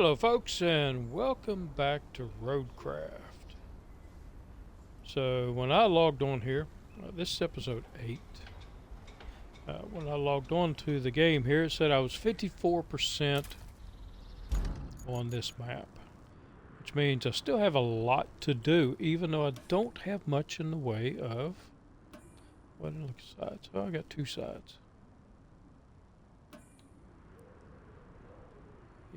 Hello folks and welcome back to ROADCRAFT. So when I logged on here, this is episode 8. When I logged on to the game here, it said I was 54% on this map. Which means I still have a lot to do, even though I don't have much in the way of... What are the sides? Oh, I got 2 sides.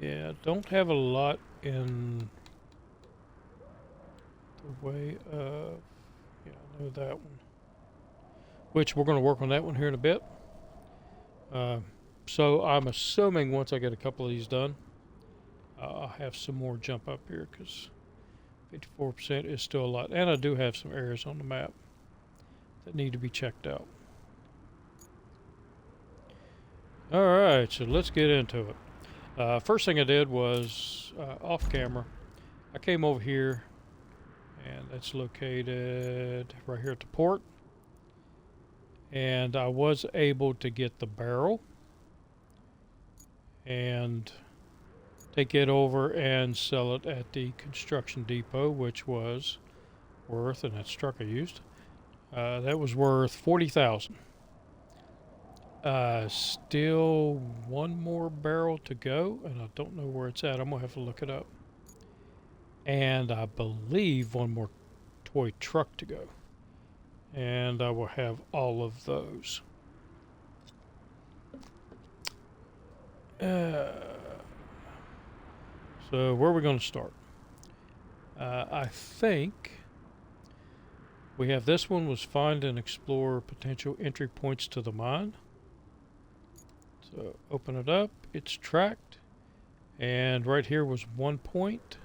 Yeah, don't have a lot in the way of, yeah, I know that one. Which we're going to work on that one here in a bit. So I'm assuming once I get a couple of these done, I'll have some more jump up here because 54% is still a lot. And I do have some areas on the map that need to be checked out. Alright, so let's get into it. First thing I did was, off camera, I came over here, and that's located right here at the port, and I was able to get the barrel and take it over and sell it at the construction depot, which was worth, and that's the truck I used, that was worth $40,000. Still one more barrel to go, and I don't know where it's at. I'm gonna have to look it up. And I believe one more toy truck to go, and I will have all of those. So where are we going to start? I think we have this one was find and explore potential entry points to the mine. So open it up, it's tracked, and right here was one point,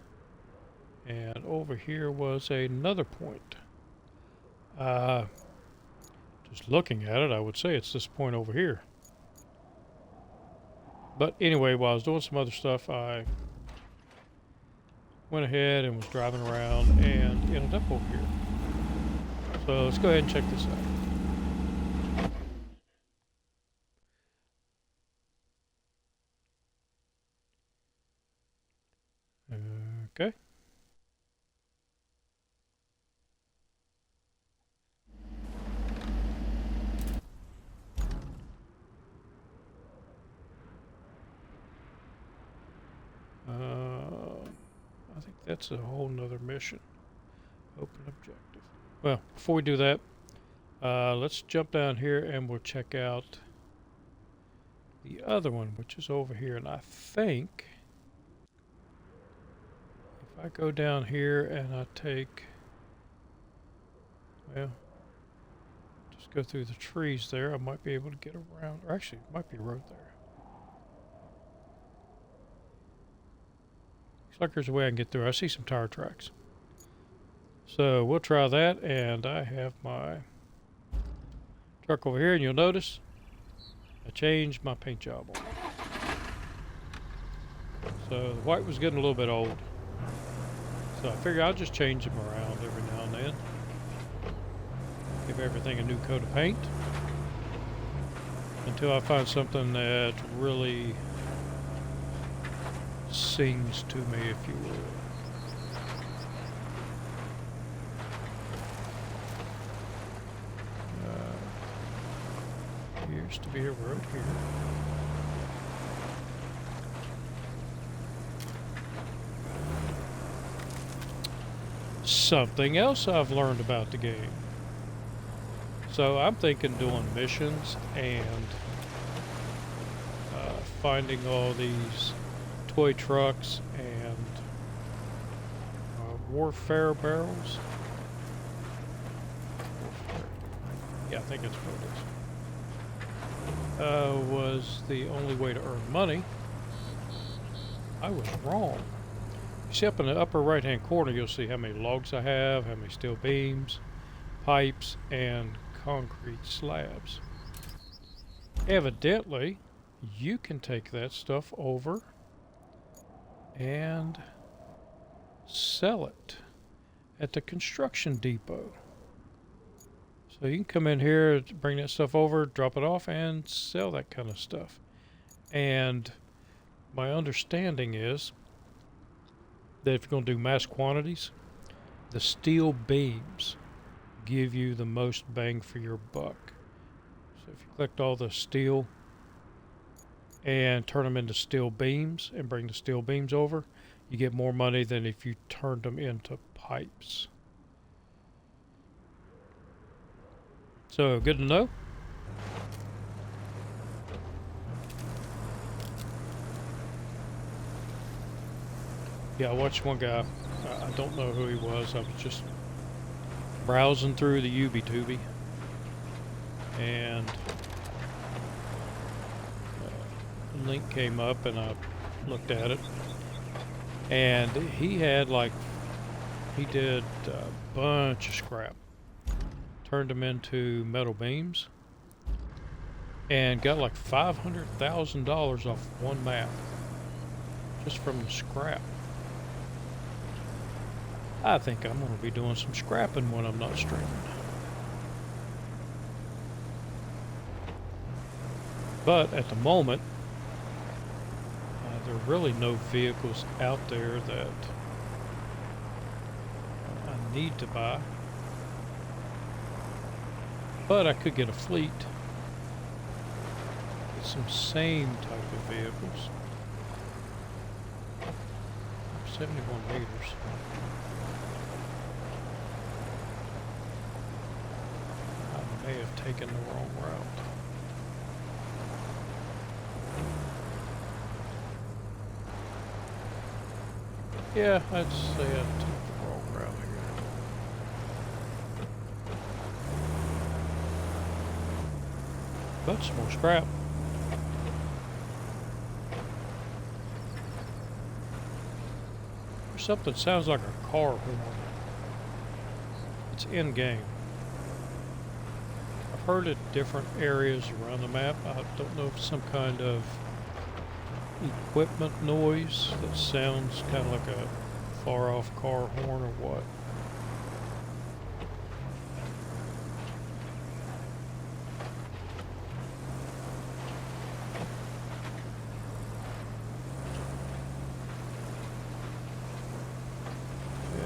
and over here was another point. Just looking at it, I would say it's this point over here. But anyway, while I was doing some other stuff, I went ahead and was driving around and ended up over here. So let's go ahead and check this out. Okay. I think that's a whole nother mission. Open objective. Well, before we do that, let's jump down here and we'll check out the other one, which is over here. And I think if I go down here and I take, well, just go through the trees there, I might be able to get around. Or actually, it might be a road there. Looks like there's a way I can get through. I see some tire tracks. So we'll try that, and I have my truck over here, and you'll notice I changed my paint job on it. So the white was getting a little bit old. So I figure I'll just change them around every now and then. Give everything a new coat of paint until I find something that really sings to me, if you will. Appears to be a road here. Something else I've learned about the game. So I'm thinking doing missions and finding all these toy trucks and warfare barrels. Yeah, I think that's what it is. Was the only way to earn money. I was wrong. You see up in the upper right hand corner, you'll see how many logs I have, how many steel beams, pipes, and concrete slabs. Evidently, you can take that stuff over and sell it at the construction depot. So you can come in here, bring that stuff over, drop it off, and sell that kind of stuff. And my understanding is that if you're going to do mass quantities, the steel beams give you the most bang for your buck. So if you collect all the steel and turn them into steel beams and bring the steel beams over, you get more money than if you turned them into pipes. So good to know. Yeah, I watched one guy. I don't know who he was. I was just browsing through the Ubi-Tubi, and a link came up, and I looked at it. And he had he did a bunch of scrap, turned them into metal beams, and got like $500,000 off one map just from the scrap. I think I'm going to be doing some scrapping when I'm not streaming. But at the moment, there are really no vehicles out there that I need to buy. But I could get a fleet. Get some same type of vehicles. 71 meters. I may have taken the wrong route. Yeah, I'd say I took the wrong route here. But some more scrap. There's something that sounds like a car horn. It's in game. I've heard it different areas around the map. I don't know if it's some kind of equipment noise that sounds kind of like a far off car horn or what.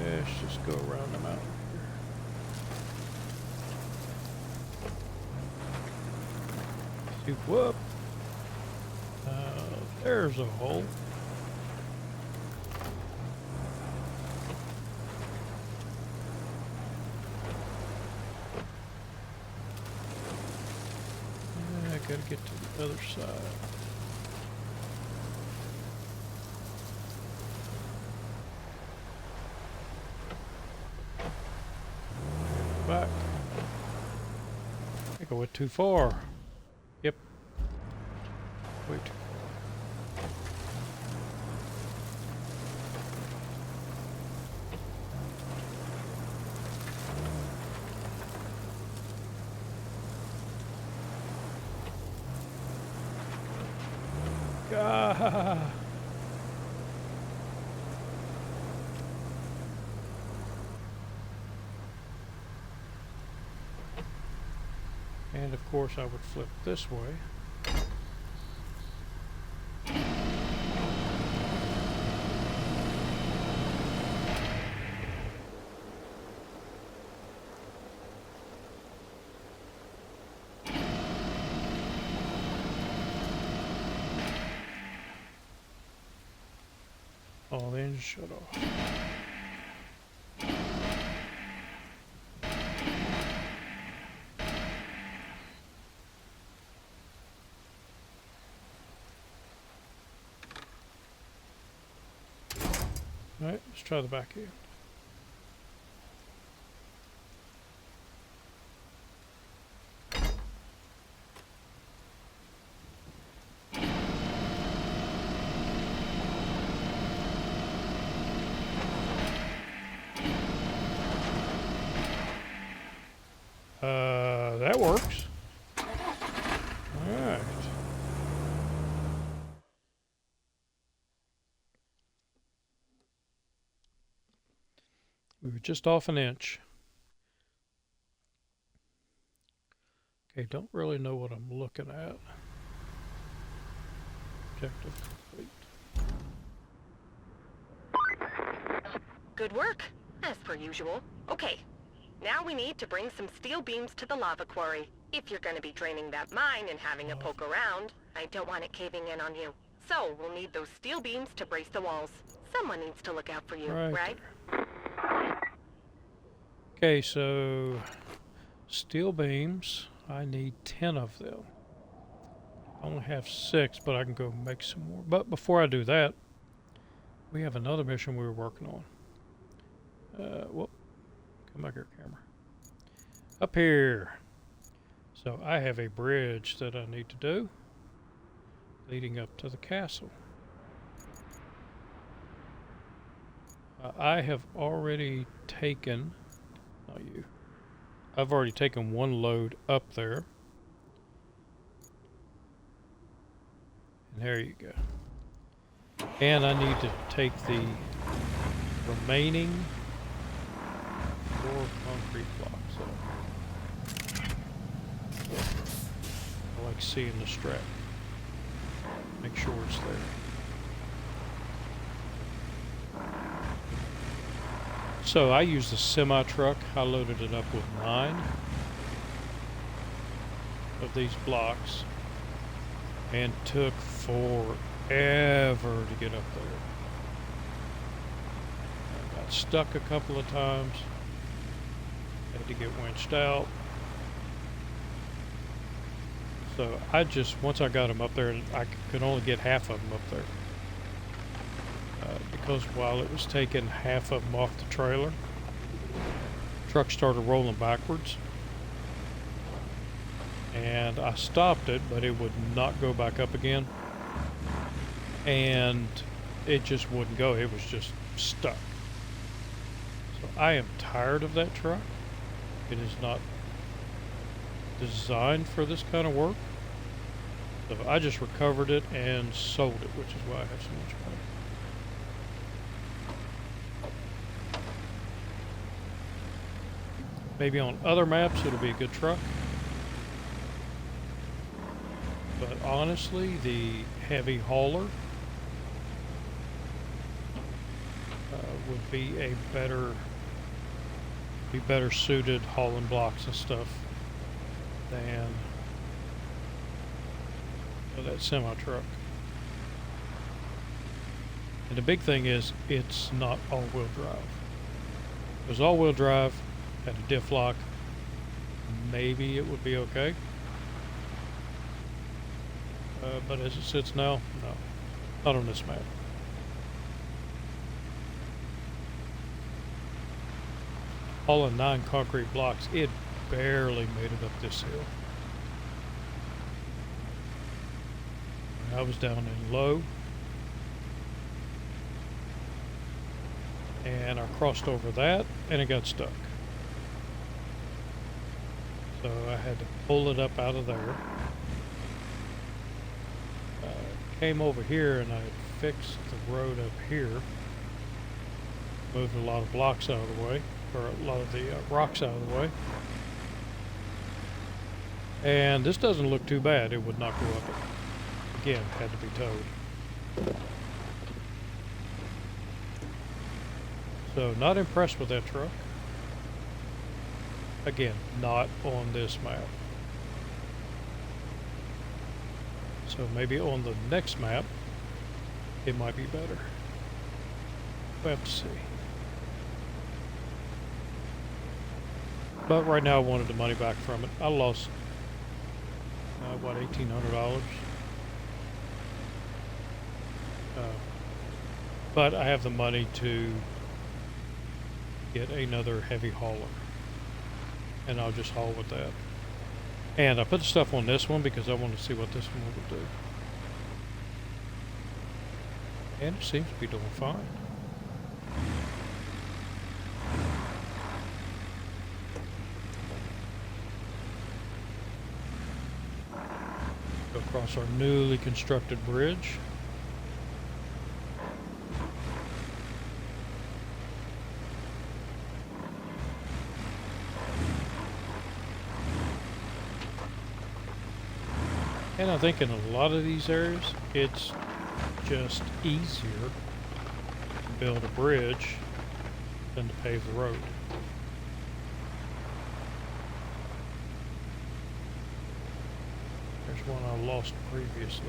Let's just go around the mountain here. See, whoop. There's a hole. I gotta get to the other side. Back. I think I went too far. Yep. Way too far. And of course I would flip this way. Oh, the engine shut off. Alright, let's try the back end. That works. Alright. We were just off an inch. Okay, don't really know what I'm looking at. Objective complete. Good work, as per usual. Okay, now we need to bring some steel beams to the lava quarry. If you're going to be draining that mine and having a poke around, I don't want it caving in on you. So we'll need those steel beams to brace the walls. Someone needs to look out for you, right? Okay, so steel beams, I need 10 of them. I only have 6, but I can go make some more. But before I do that, we have another mission we were working on. Whoop. Come back here, camera. Up here. So I have a bridge that I need to do leading up to the castle. I have already taken, not you, I've already taken one load up there. And there you go. And I need to take the remaining 4 concrete blocks up. I like seeing the strap. Make sure it's there. So I used a semi-truck. I loaded it up with 9 of these blocks and took forever to get up there. I got stuck a couple of times. Had to get winched out. So I just, once I got them up there, I could only get half of them up there. Because while it was taking half of them off the trailer, the truck started rolling backwards. And I stopped it, but it would not go back up again. And it just wouldn't go. It was just stuck. So I am tired of that truck. It is not designed for this kind of work. So I just recovered it and sold it, which is why I have so much money. Maybe on other maps it'll be a good truck. But honestly, the heavy hauler would be a better suited hauling blocks and stuff than that semi truck. And the big thing is it's not all-wheel drive. If it was all-wheel drive, had a diff lock, maybe it would be okay. But as it sits now, no, not on this map. Hauling 9 concrete blocks, it barely made it up this hill. I was down in low, and I crossed over that, and it got stuck. So I had to pull it up out of there. Came over here and I fixed the road up here. Moved a lot of blocks out of the way, or a lot of the rocks out of the way. And this doesn't look too bad. It would not go up it. Again, had to be towed. So not impressed with that truck. Again, not on this map. So maybe on the next map, it might be better. We'll have to see. But right now I wanted the money back from it. I lost, what, $1,800? But I have the money to get another heavy hauler. And I'll just haul with that. And I put the stuff on this one because I want to see what this one will do. And it seems to be doing fine. Go across our newly constructed bridge. And I think in a lot of these areas, it's just easier to build a bridge than to pave the road. There's one I lost previously.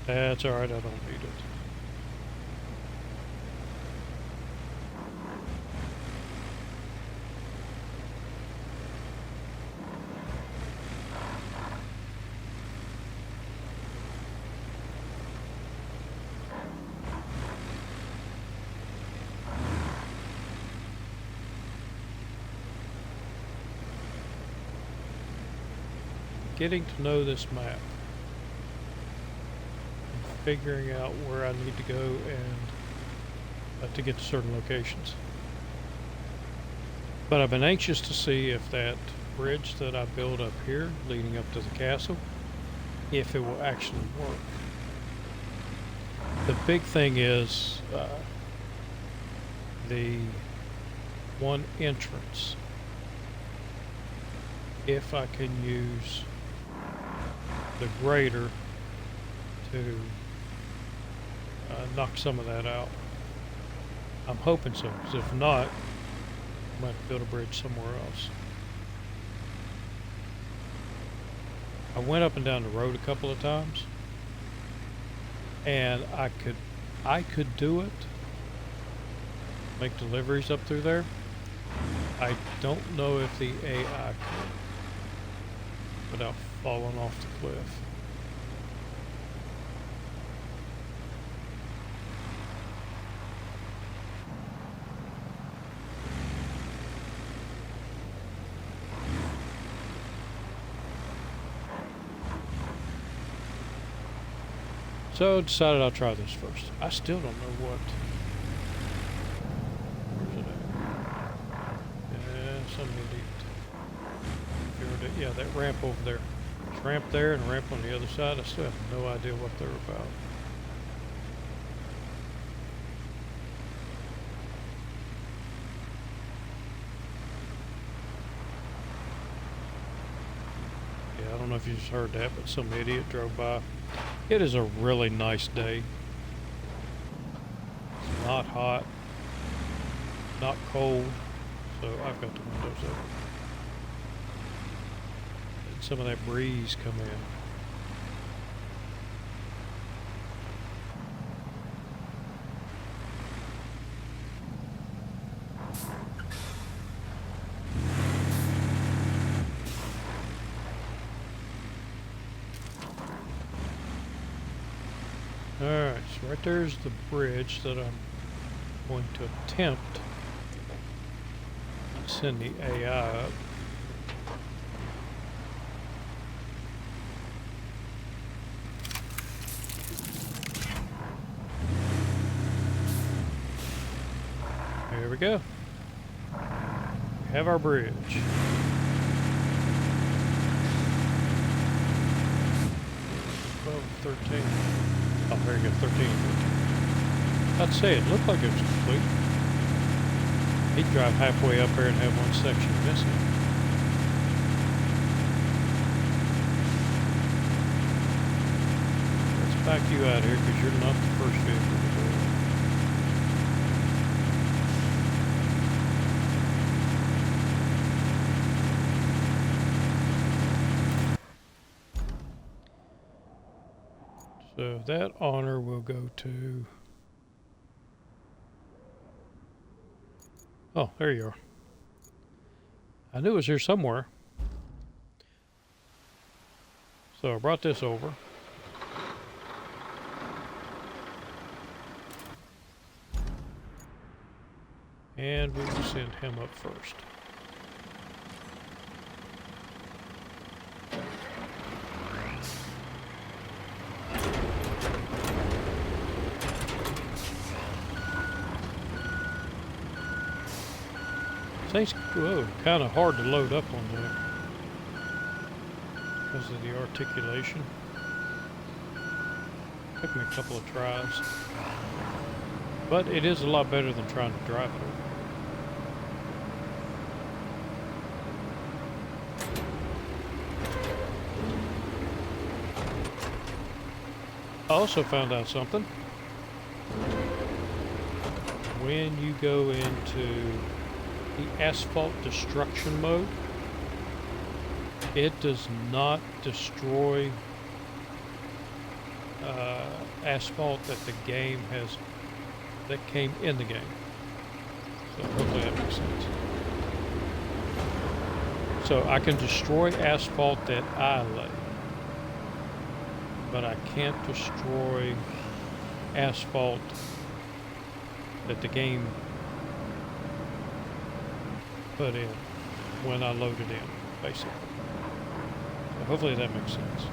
That's alright, I don't need it. Getting to know this map and figuring out where I need to go and to get to certain locations. But I've been anxious to see if that bridge that I built up here leading up to the castle, if it will actually work. The big thing is the one entrance. If I can use the grader to knock some of that out. I'm hoping so, because if not, I might build a bridge somewhere else. I went up and down the road a couple of times, and I could do it, make deliveries up through there. I don't know if the AI could without falling off the cliff. So I decided I'll try this first. I still don't know what. Where's it at? Yeah, some idiot. Yeah, that ramp over there. There's a ramp there and a ramp on the other side. I still have no idea what they're about. Yeah, I don't know if you just heard that, but some idiot drove by. It is a really nice day. It's not hot, not cold, so I've got the windows open. And some of that breeze come in. Alright, so right there's the bridge that I'm going to attempt to send the AI up. There we go. We have our bridge. 13. Oh, there you go, 13. I'd say it looked like it was complete. He'd drive halfway up there and have one section missing. Let's back you out here because you're not the first vehicle to do it. So that honor will go to... Oh, there you are. I knew it was here somewhere. So I brought this over. And we will send him up first. Things kind of hard to load up on there because of the articulation. Took me a couple of tries, but it is a lot better than trying to drive it. I also found out something. when you go into the asphalt destruction mode, it does not destroy asphalt that the game has, that came in the game. So hopefully that makes sense. So I can destroy asphalt that I lay, but I can't destroy asphalt that the game put in when I load it in, basically. So hopefully that makes sense.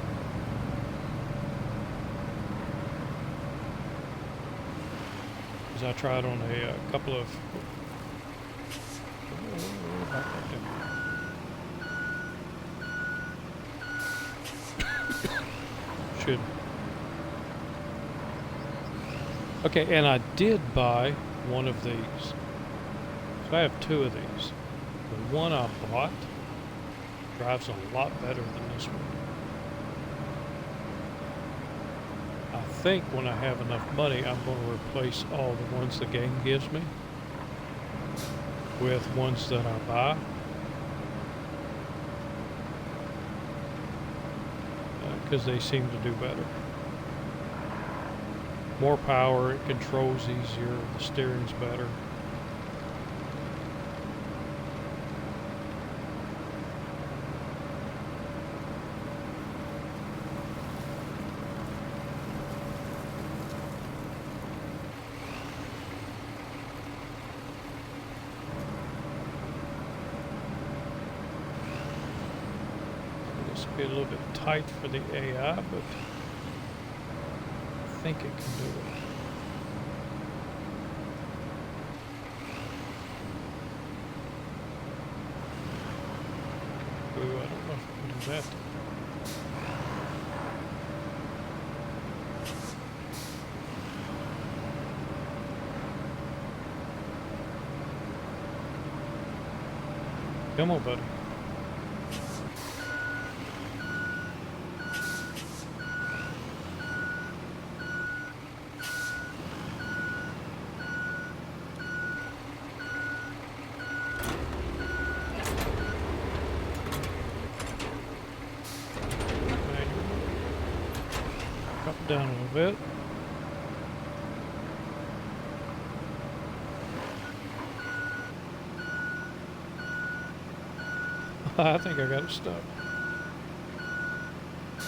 Because I tried on a couple of... Should. Okay, and I did buy one of these. So I have two of these. The one I bought drives a lot better than this one. I think when I have enough money, I'm going to replace all the ones the game gives me with ones that I buy. Because they seem to do better. More power, it controls easier, the steering's better. Be a little bit tight for the AI, but I think it can do it. Ooh, I don't know if I can do that. Come on, buddy. Down a little bit. I think I got it stuck.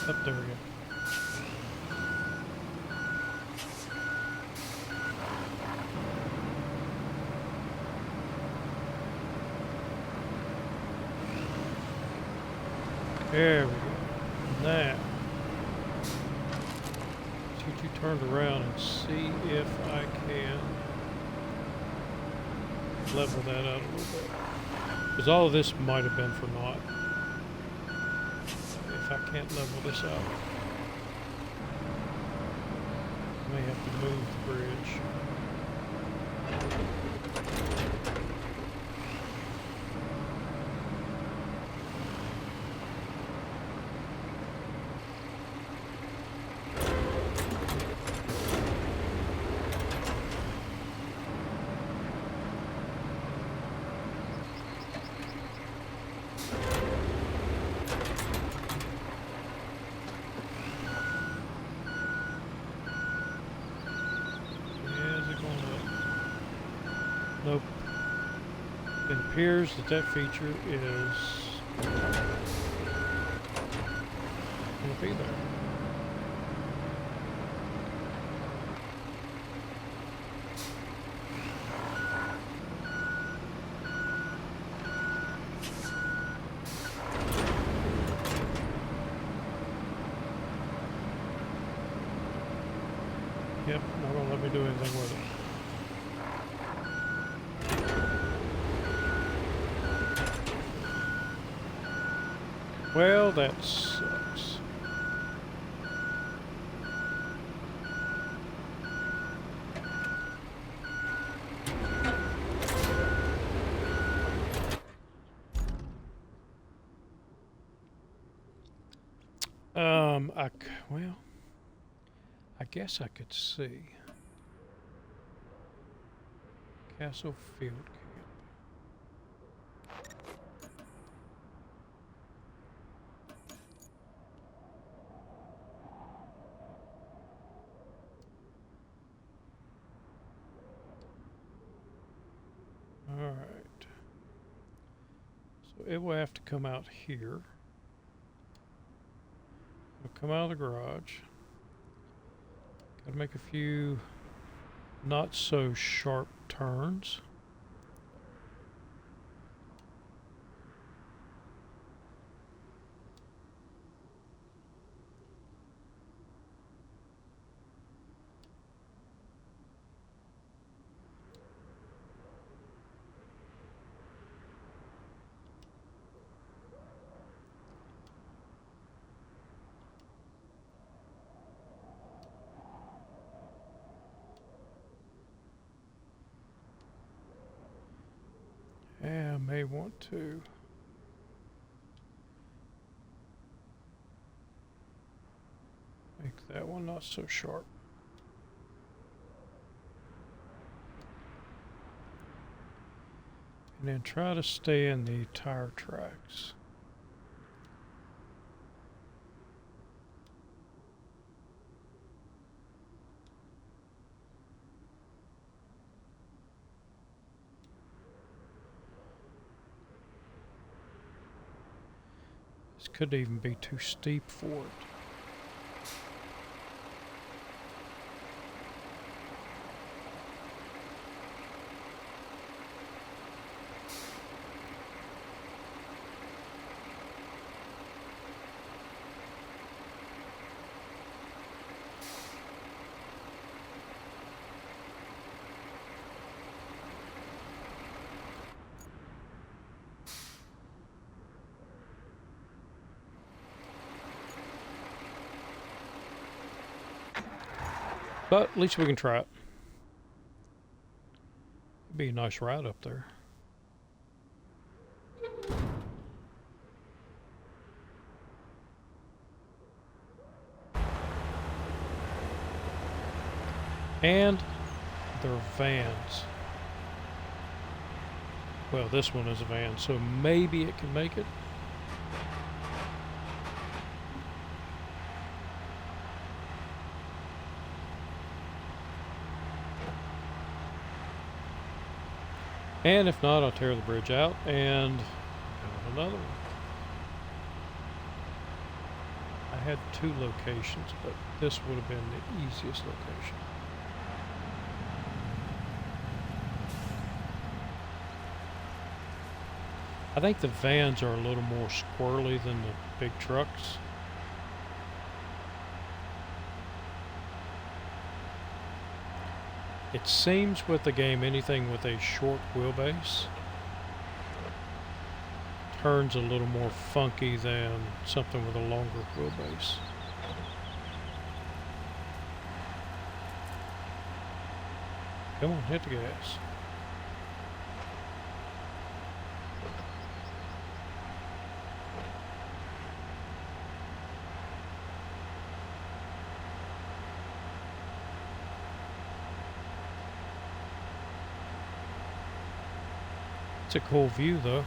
Up there we go. There we go. Now, get you turned around and see if I can level that out a little bit. Because all of this might have been for naught. If I can't level this out, I may have to move the bridge. Nope. It appears that that feature is going to be there. Yep, not going to let me do anything with it. Well, that sucks. Well, I guess I could see. Castle Field Camp. Alright. So it will have to come out here. It'll come out of the garage. Gotta make a few not so sharp turns. Yeah, I may want to make that one not so sharp. And then try to stay in the tire tracks. This could even be too steep for it. But at least we can try it. It'd be a nice ride up there. And they're vans. Well, this one is a van, so maybe it can make it. And if not, I'll tear the bridge out and build another one. I had two locations, but this would have been the easiest location. I think the vans are a little more squirrely than the big trucks. It seems with the game, anything with a short wheelbase turns a little more funky than something with a longer wheelbase. Come on, hit the gas. It's a cool view though.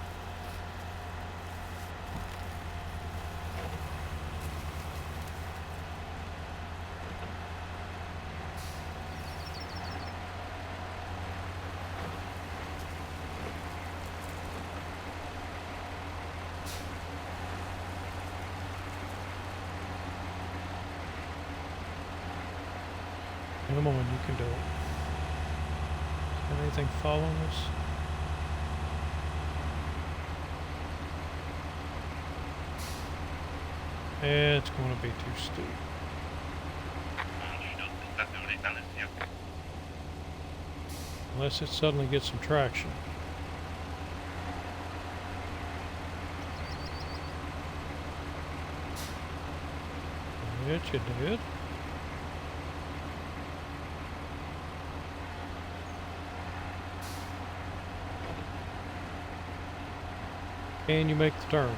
Come on, you can do it. Is there anything following us? It's going to be too steep. Unless it suddenly gets some traction. It you did. Can you make the turn?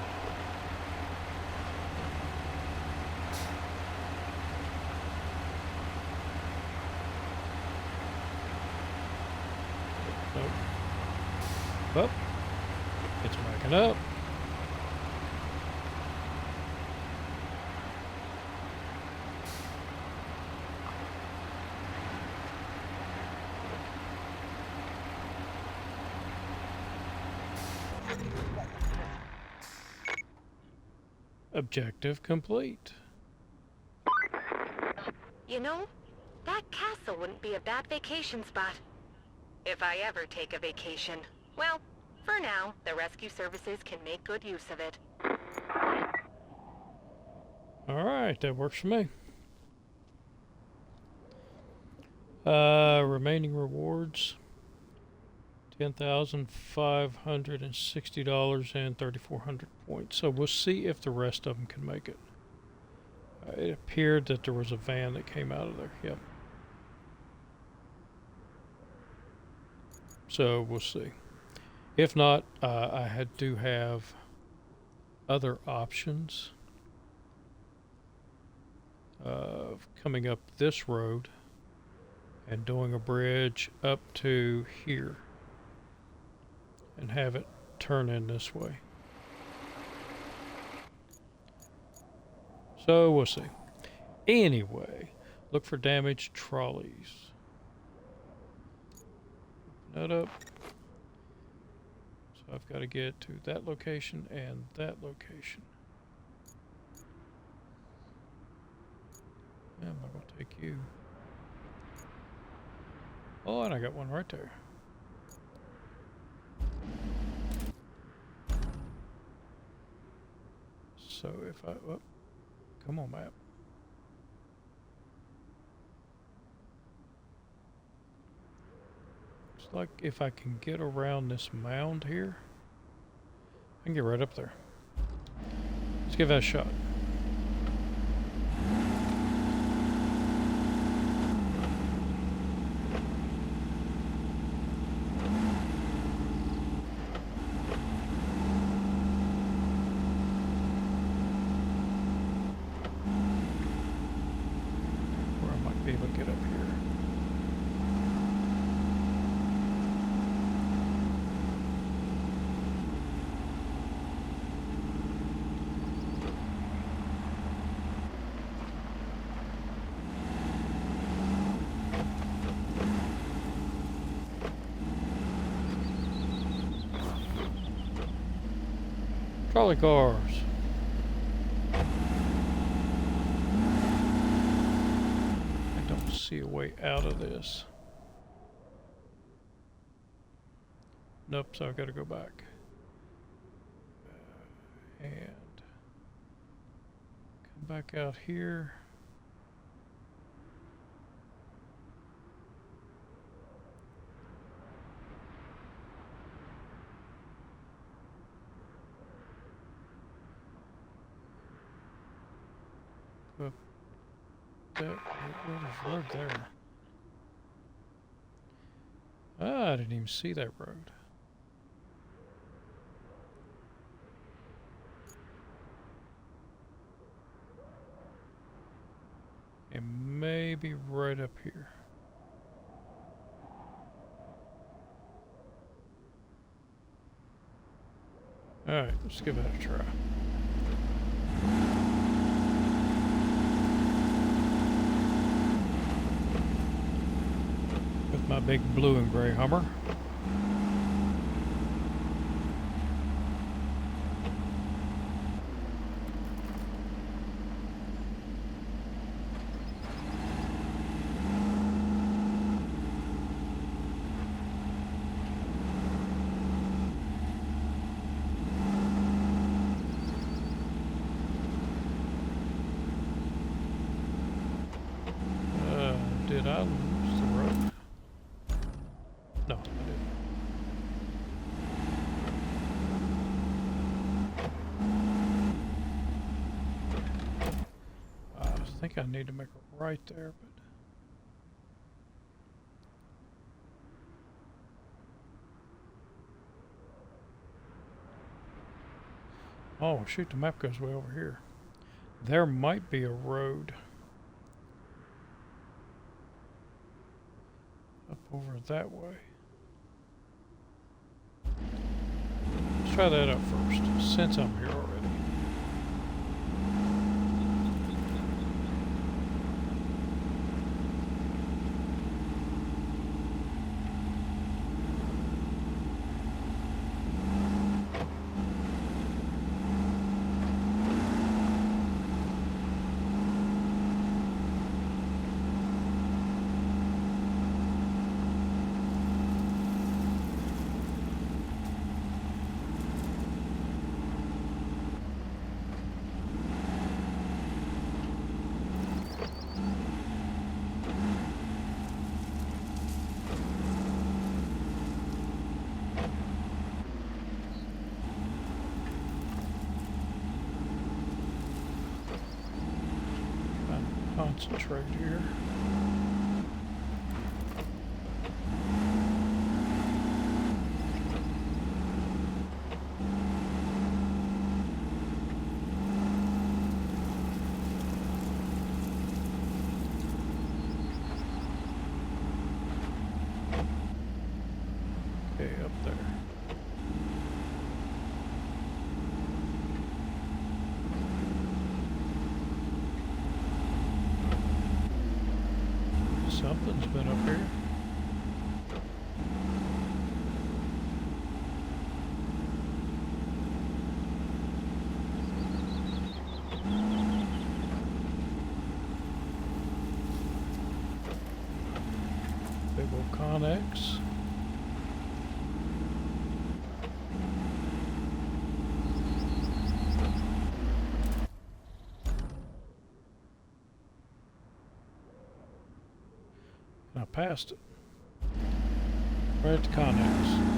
Nope, Backing up. Objective complete. You know, that castle wouldn't be a bad vacation spot. If I ever take a vacation. Well, for now, the rescue services can make good use of it. Alright, that works for me. Remaining rewards. $10,560 and 3,400 points. So we'll see if the rest of them can make it. It appeared that there was a van that came out of there. Yep. So we'll see. If not, I do have other options of coming up this road and doing a bridge up to here and have it turn in this way. So we'll see. Anyway, look for damaged trolleys. Open that up. So I've got to get to that location and that location. Yeah, I'm not going to take you. Oh, and I got one right there. So if I, oh, come on, map. It's like if I can get around this mound here, I can get right up there. Let's give that a shot. Be able to get up here. Trolley cars. See a way out of this. Nope, so I've got to go back. And come back out here. Up that road there. Ah, I didn't even see that road. And maybe right up here. Alright, let's give that a try. With my big blue and gray Hummer. Did I lose the road? No, I didn't. I think I need to make a right there, but... Oh, shoot, the map goes way over here. There might be a road up over that way. Let's try that out first, since I'm here already. Concentrate here. Okay, up there. Something's been up here. Big old Connex. I passed it. Right at the Connex.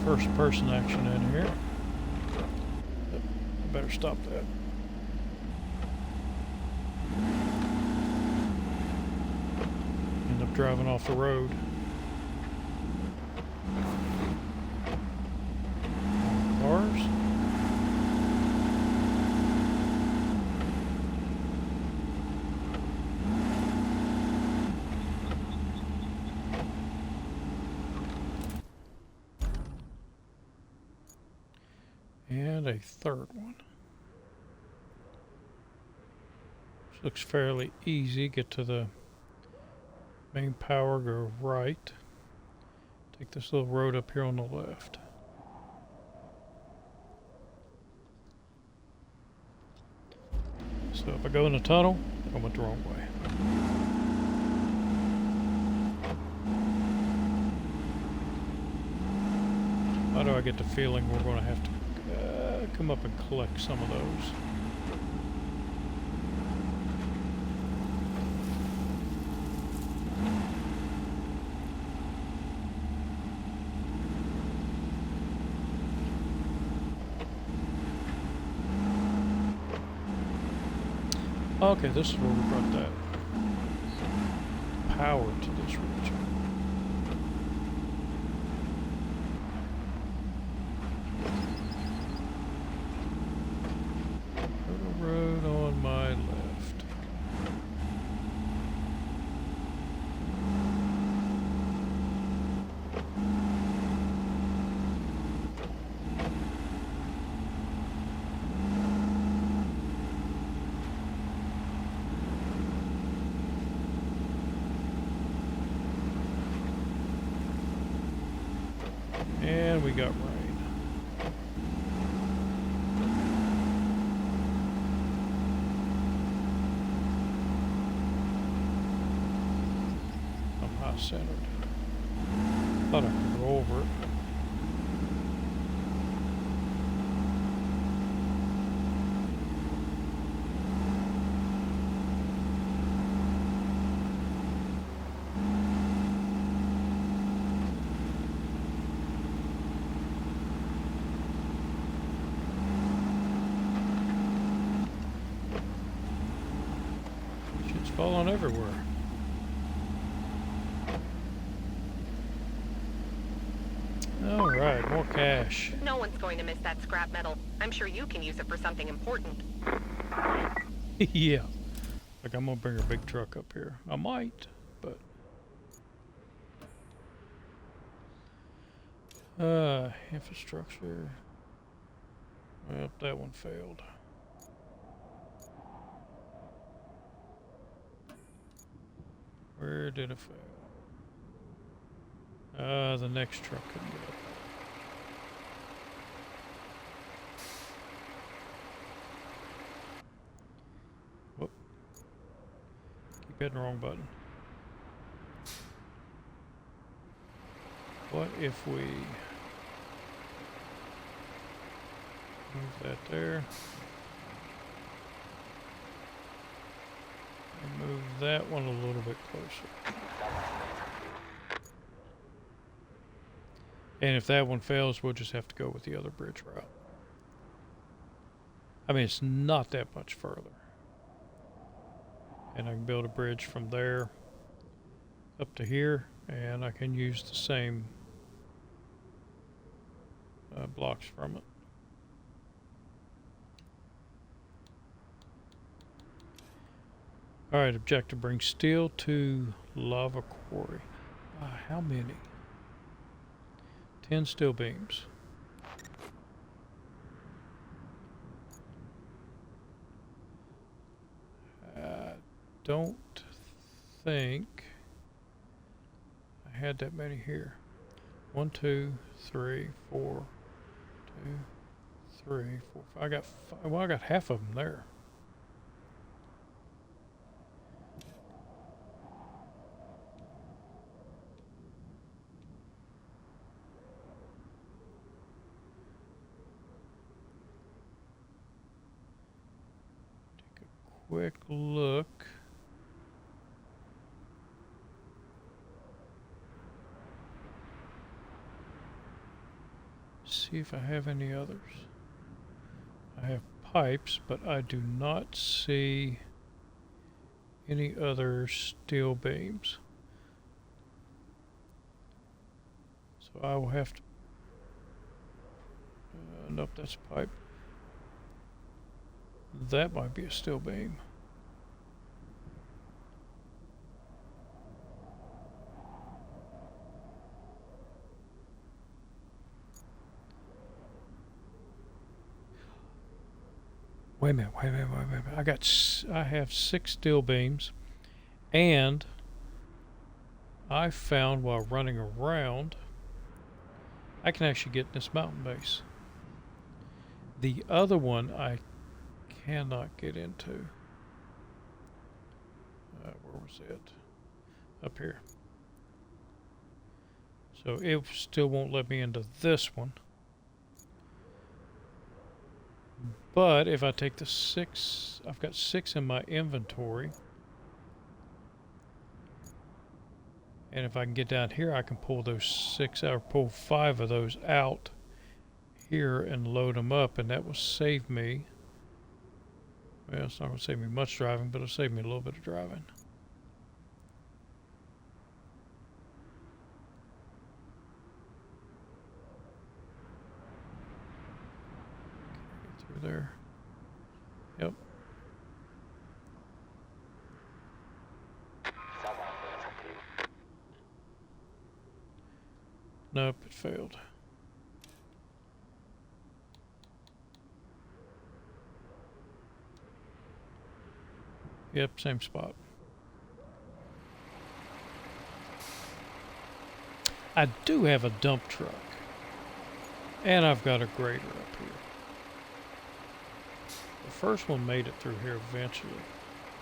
First person action in here. I better stop that. End up driving off the road. Cars. And a third one. This looks fairly easy. Get to the main power, go right. Take this little road up here on the left. So if I go in the tunnel, I went the wrong way. Why do I get the feeling we're going to have to come up and collect some of those? Okay, this is where we brought that power to this region. Road on my left. And we got rain. Centered. Thought I could go over it. everywhere. Alright, more cash. No one's going to miss that scrap metal. I'm sure you can use it for something important. Yeah. Like, I'm gonna bring a big truck up here. I might, but... infrastructure... Well, that one failed. Where did it fail? The next truck couldn't get up. Whoop. Keep hitting the wrong button. What if we move that there and move that one a little bit closer? And if that one fails, we'll just have to go with the other bridge route. I mean, it's not that much further. And I can build a bridge from there up to here, and I can use the same blocks from it. Alright, objective: bring steel to lava quarry. How many? 10 steel beams. Don't think I had that many here. 1, 2, 3, 4, 2, 3, 4, 5. I got 5. Well, I got half of them there. Take a quick look. See if I have any others. I have pipes, but I do not see any other steel beams. So I will have to... nope, that's a pipe. That might be a steel beam. Wait a minute. I have 6 steel beams, and I found while running around, I can actually get in this mountain base. The other one I cannot get into. Where was it? Up here. So it still won't let me into this one. But if I take the 6, I've got 6 in my inventory. And if I can get down here, I can pull those 6 out, or pull 5 of those out here and load them up, and that will save me. Well, it's not going to save me much driving, but it'll save me a little bit of driving. Get through there. Yep. Nope, it failed. Yep, same spot. I do have a dump truck. And I've got a grader up here. The first one made it through here eventually.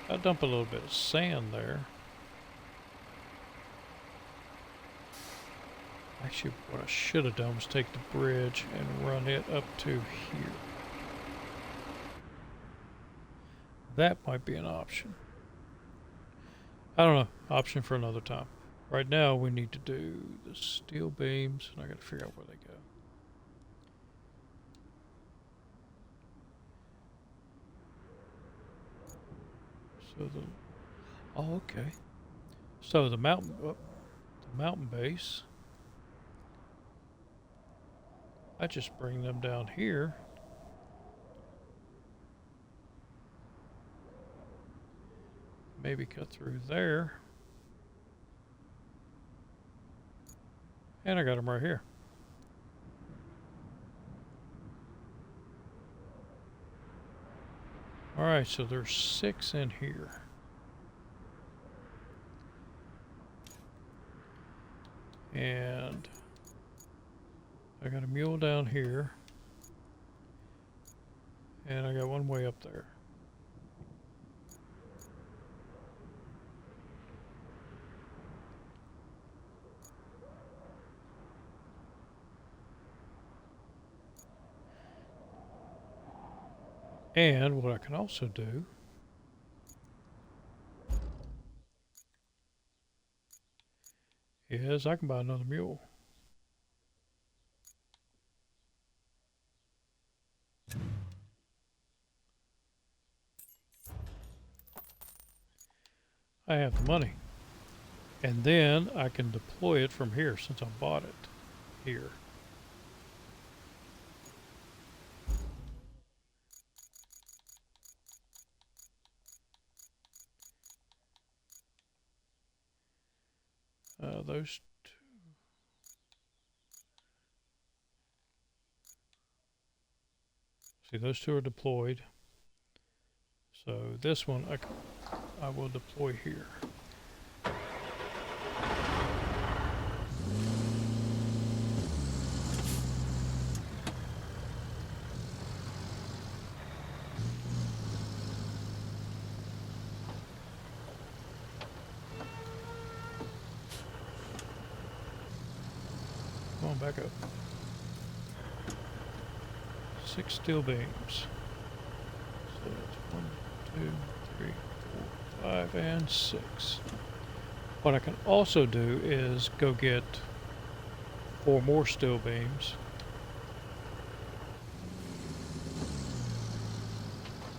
I dump a little bit of sand there. Actually, what I should have done was take the bridge and run it up to here. That might be an option. I don't know. Option for another time. Right now, we need to do the steel beams, and I got to figure out where they go. So Oh, okay. So the mountain, the mountain base. I just bring them down here. Maybe cut through there. And I got them right here. Alright, so there's 6 in here. And I got a mule down here. And I got one way up there. And what I can also do is I can buy another mule. I have the money. And then I can deploy it from here since I bought it here. Those two. See, those two are deployed. So this one I will deploy here. Come on, back up. 6 steel beams. So that's 1, 2, 3, 4, 5, and 6. What I can also do is go get 4 more steel beams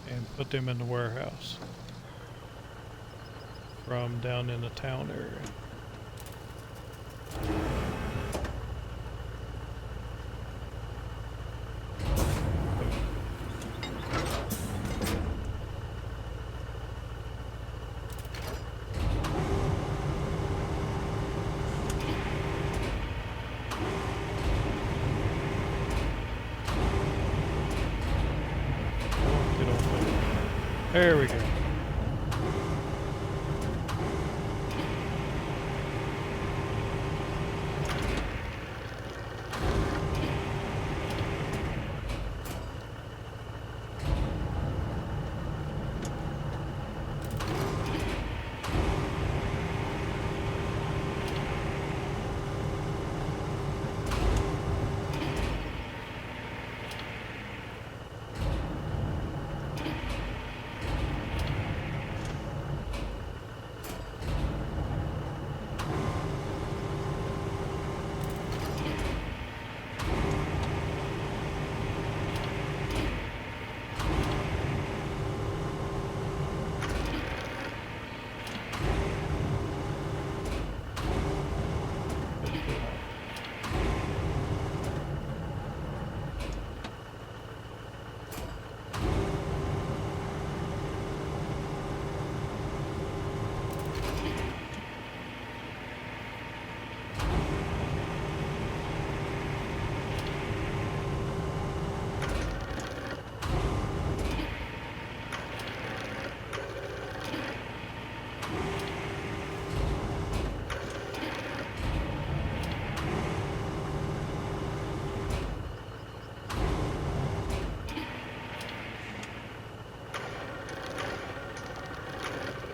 and put them in the warehouse from down in the town area. There we go.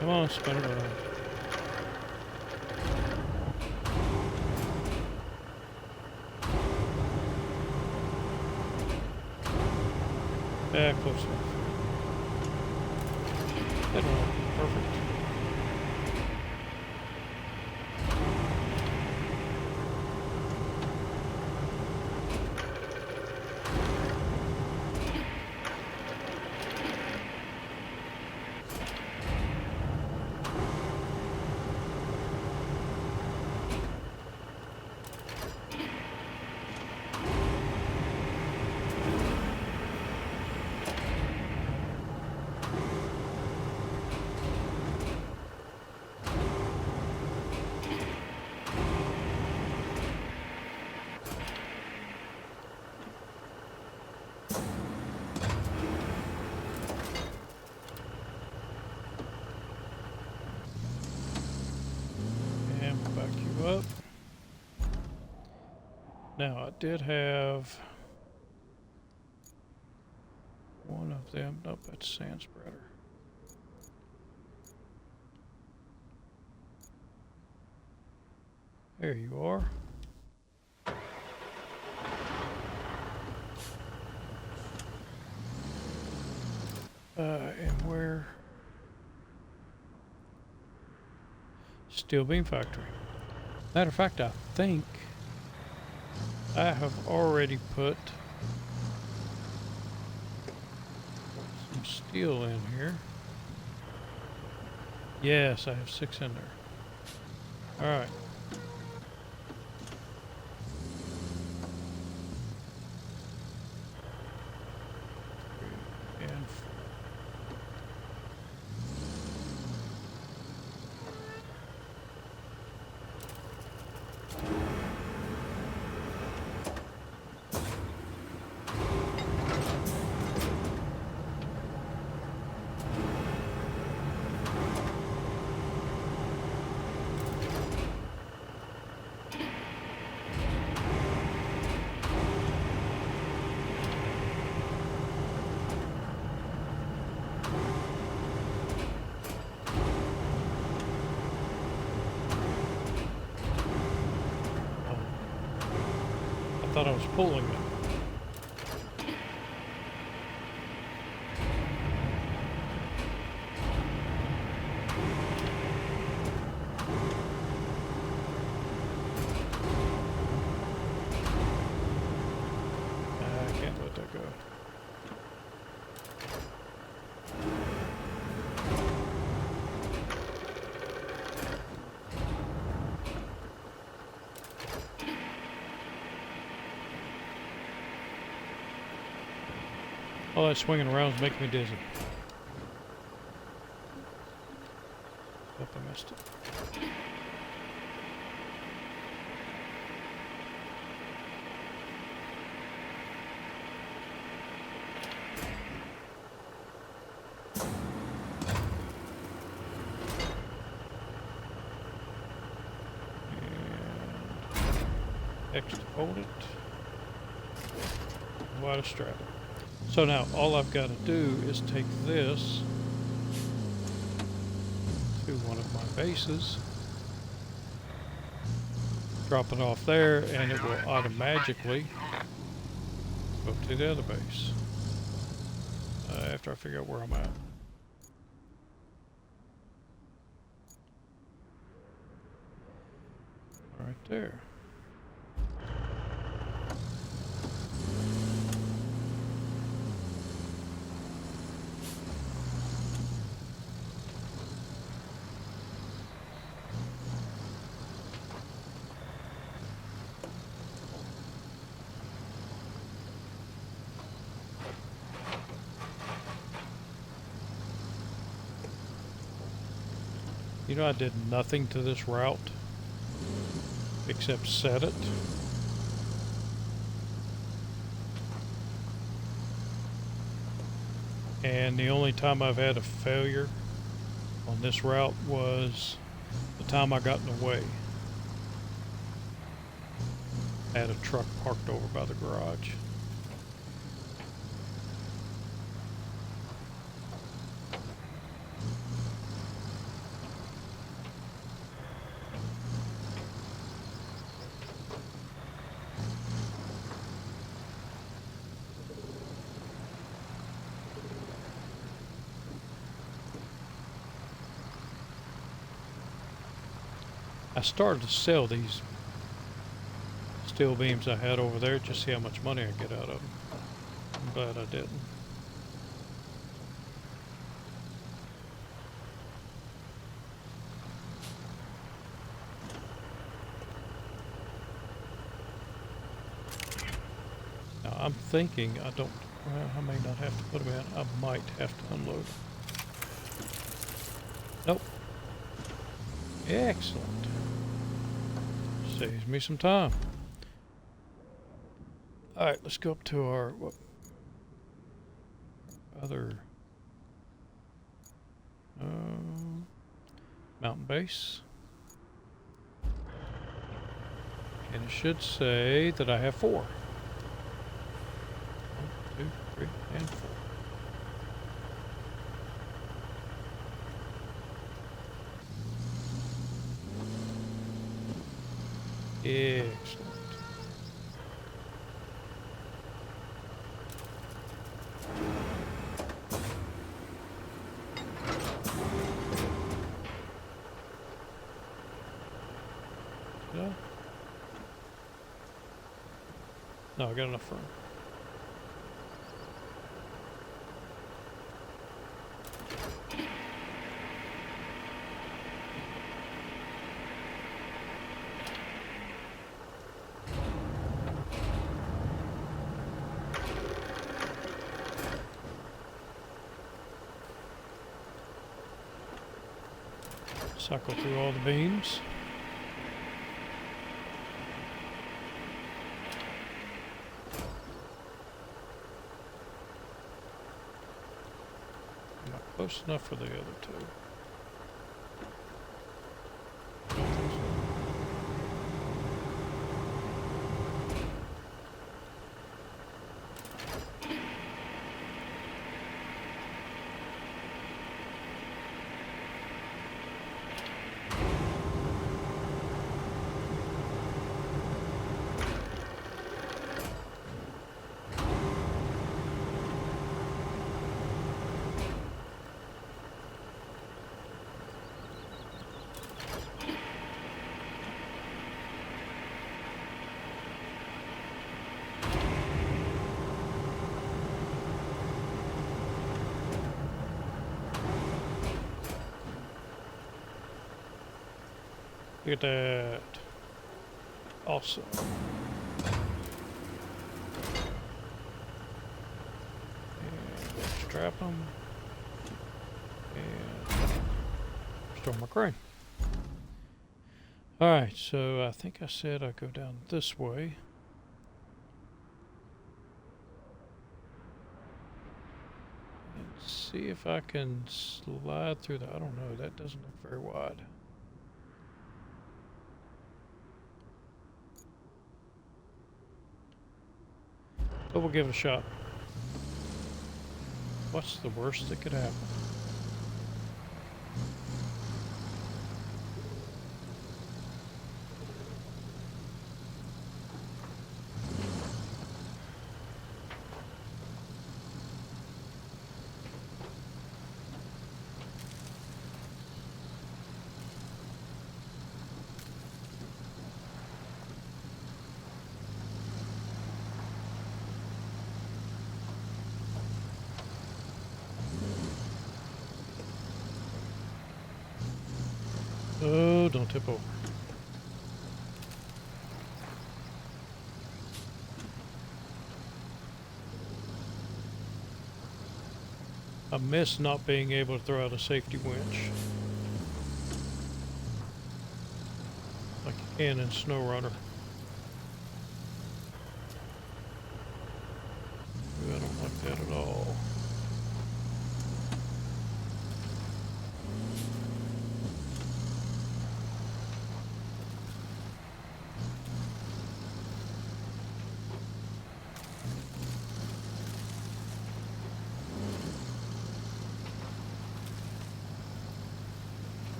Come on, spin it around. Yeah, close enough. That one, perfect. Now, I did have one of them. Nope, that's sand spreader. There you are. And where? Steel beam factory. Matter of fact, I think I have already put some steel in here. Yes, I have 6 in there. All right. And I thought I was pulling it. I can't let that go. All that swinging around is making me dizzy. Hope I missed it. And X to hold it. Y to strap it. So now all I've got to do is take this to one of my bases, drop it off there, and it will automatically go to the other base after I figure out where I'm at. Right there. You know, I did nothing to this route except set it. And the only time I've had a failure on this route was the time I got in the way. I had a truck parked over by the garage. I started to sell these steel beams I had over there just to see how much money I get out of them. I'm glad I didn't. Now I'm thinking I may not have to put them in. I might have to unload. Nope. Excellent. Saves me some time. Alright, let's go up to our other mountain base. And it should say that I have 4. 1, 2, 3, and 4. Excellent. Did I? No, I got enough room. Cycle through all the beams. Am I close enough for the other 2? I don't think so. Look at that. Awesome. And let's strap them. And store my crane. Alright, so I think I said I'd go down this way. And see if I can slide through the... I don't know, that doesn't look very wide. But we'll give it a shot. What's the worst that could happen? Oh, don't tip over. I miss not being able to throw out a safety winch like you can in SnowRunner. Ooh, I don't like that at all.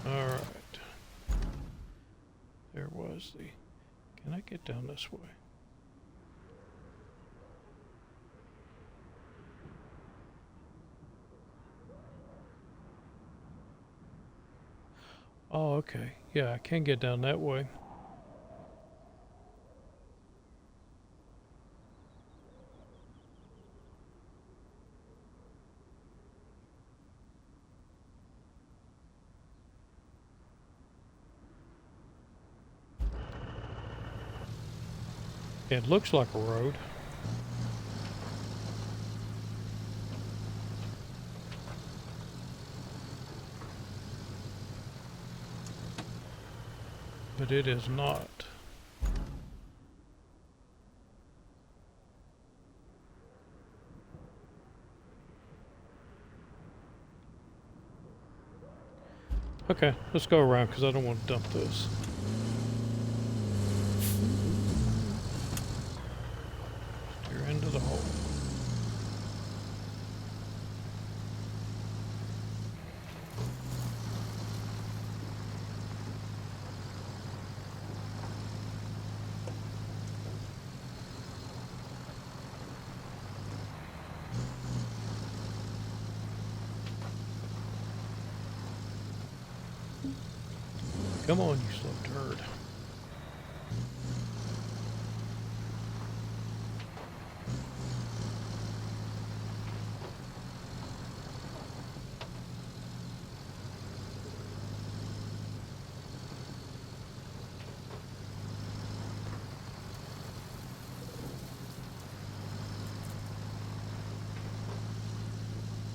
Alright. There was the... Can I get down this way? Oh, okay. Yeah, I can get down that way. It looks like a road. But it is not. Okay, let's go around because I don't want to dump this. Steer into the hole. Come on, you slow turd.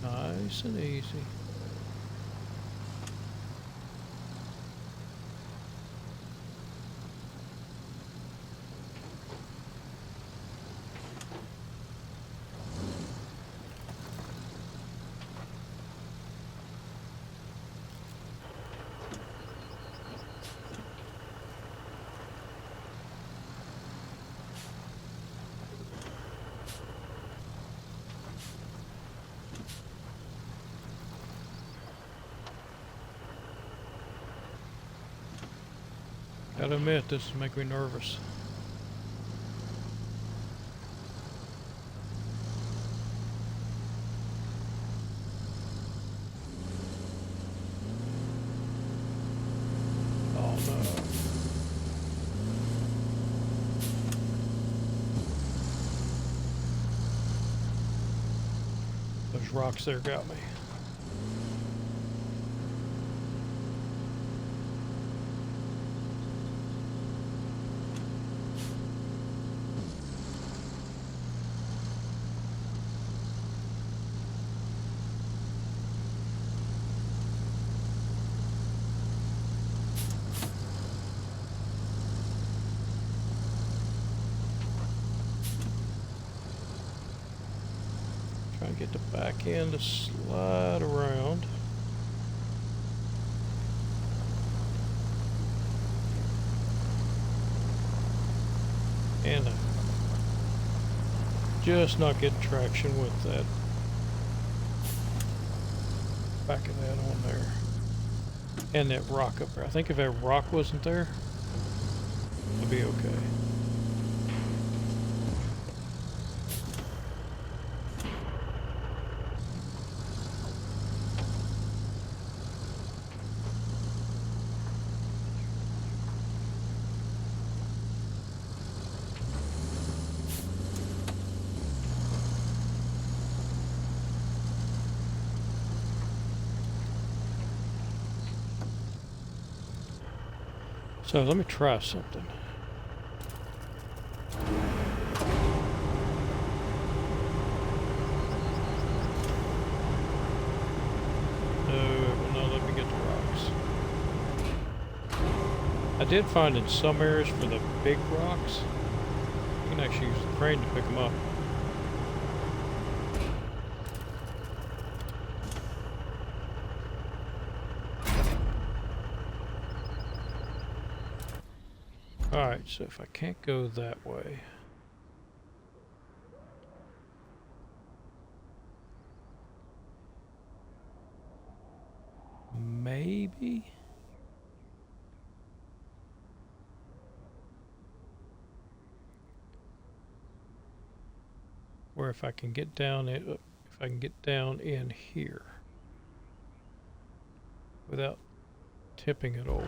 Nice and easy. Gotta admit, this is making me nervous. Oh no. Those rocks there got me. Trying to get the back end to slide around. And just not getting traction with that back of that on there. And that rock up there. I think if that rock wasn't there, it'd be okay. So let me try something. No, it will not let me get the rocks. I did find in some areas for the big rocks, you can actually use the crane to pick them up. Alright, so if I can't go that way, maybe? Or if I can get down it, if I can get down in here without tipping it over.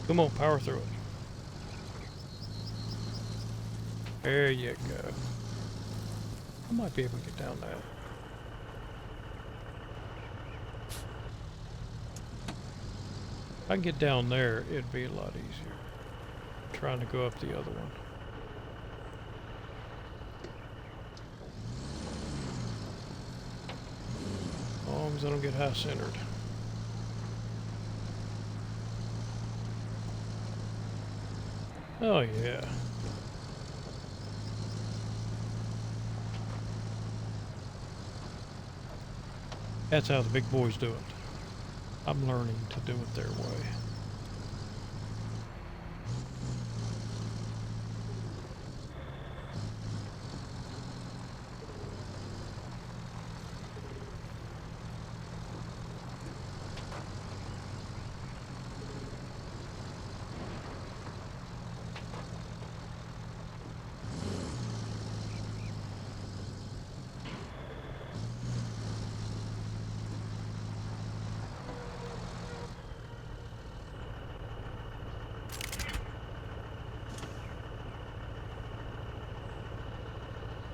Come on, power through it. There you go. I might be able to get down that. If I can get down there, it'd be a lot easier. Trying to go up the other one. As long as I don't get high centered. Oh yeah. That's how the big boys do it. I'm learning to do it their way.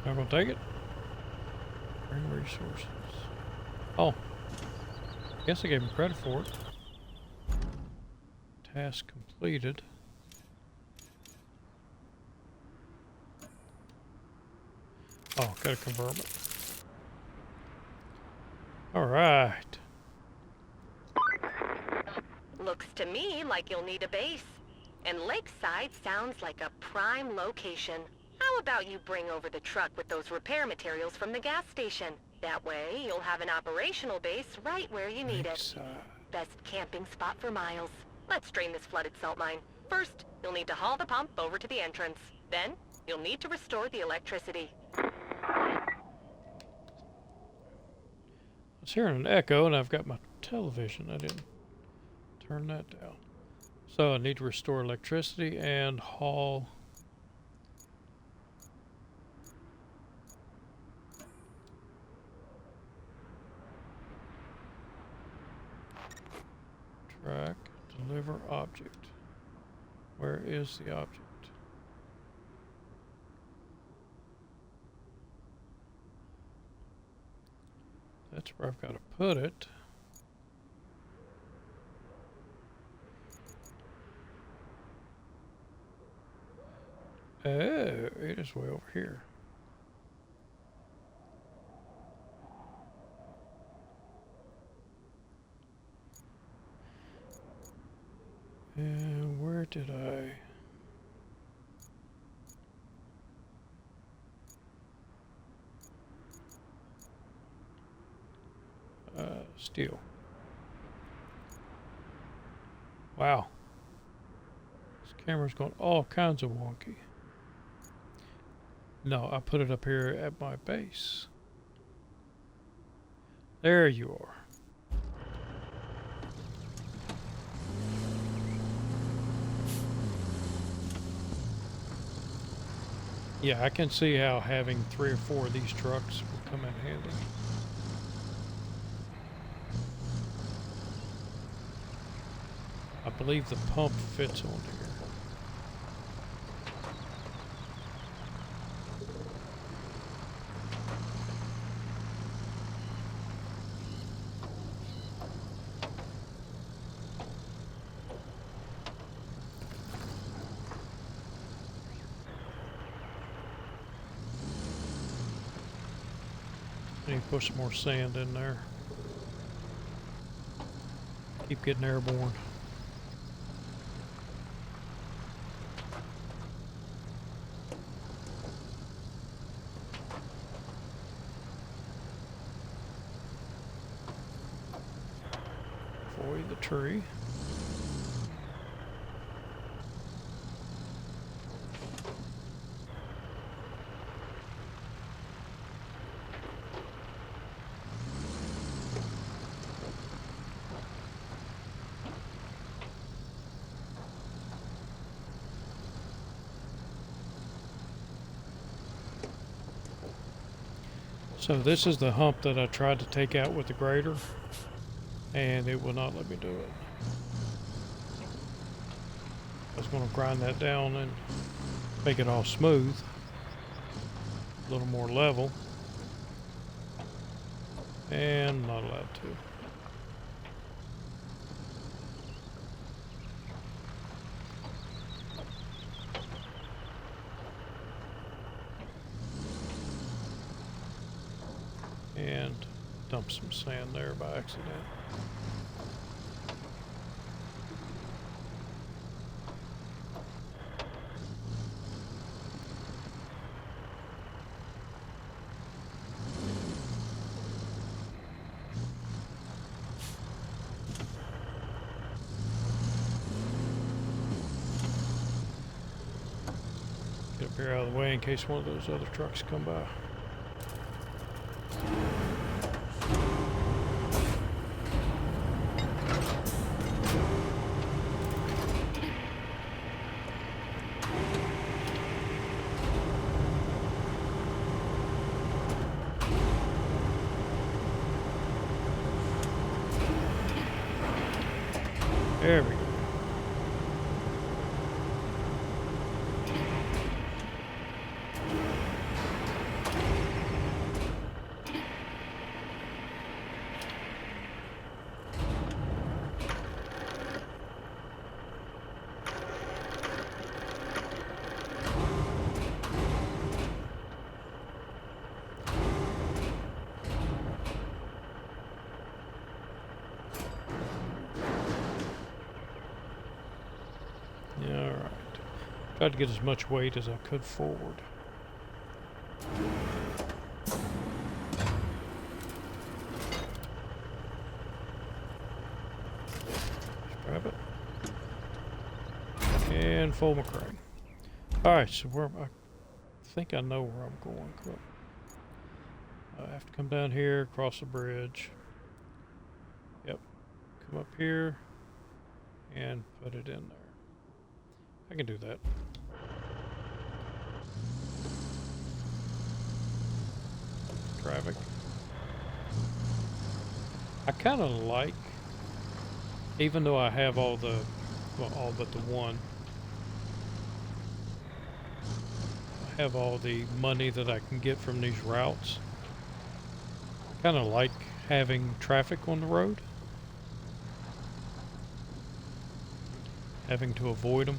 Not gonna take it? Bring resources. Oh. Guess I gave him credit for it. Task completed. Oh, gotta confirm it. Alright. Looks to me like you'll need a base. And Lakeside sounds like a prime location. How about you bring over the truck with those repair materials from the gas station? That way, you'll have an operational base right where you need it. Best camping spot for miles. Let's drain this flooded salt mine. First, you'll need to haul the pump over to the entrance. Then, you'll need to restore the electricity. I was hearing an echo and I've got my television. I didn't turn that down. So I need to restore electricity and haul. Track, deliver object. Where is the object? That's where I've got to put it. Oh, it is way over here. And where did I... steel. Wow. This camera's going all kinds of wonky. No, I put it up here at my base. There you are. Yeah, I can see how having 3 or 4 of these trucks will come in handy. I believe the pump fits on here. I need to put some more sand in there. Keep getting airborne. Avoid the tree. So this is the hump that I tried to take out with the grader, and it will not let me do it. I was going to grind that down and make it all smooth, a little more level, and not allowed to. And dump some sand there by accident. Get up here out of the way in case one of those other trucks come by. There we go. Tried to get as much weight as I could forward. Just grab it. And fold my crane. Alright, so I think I know where I'm going. Correct. I have to come down here, cross the bridge. Yep. Come up here and put it in there. I can do that. Traffic. I kind of like, even though I have all the, well, all but the one, I have all the money that I can get from these routes. I kind of like having traffic on the road, having to avoid them.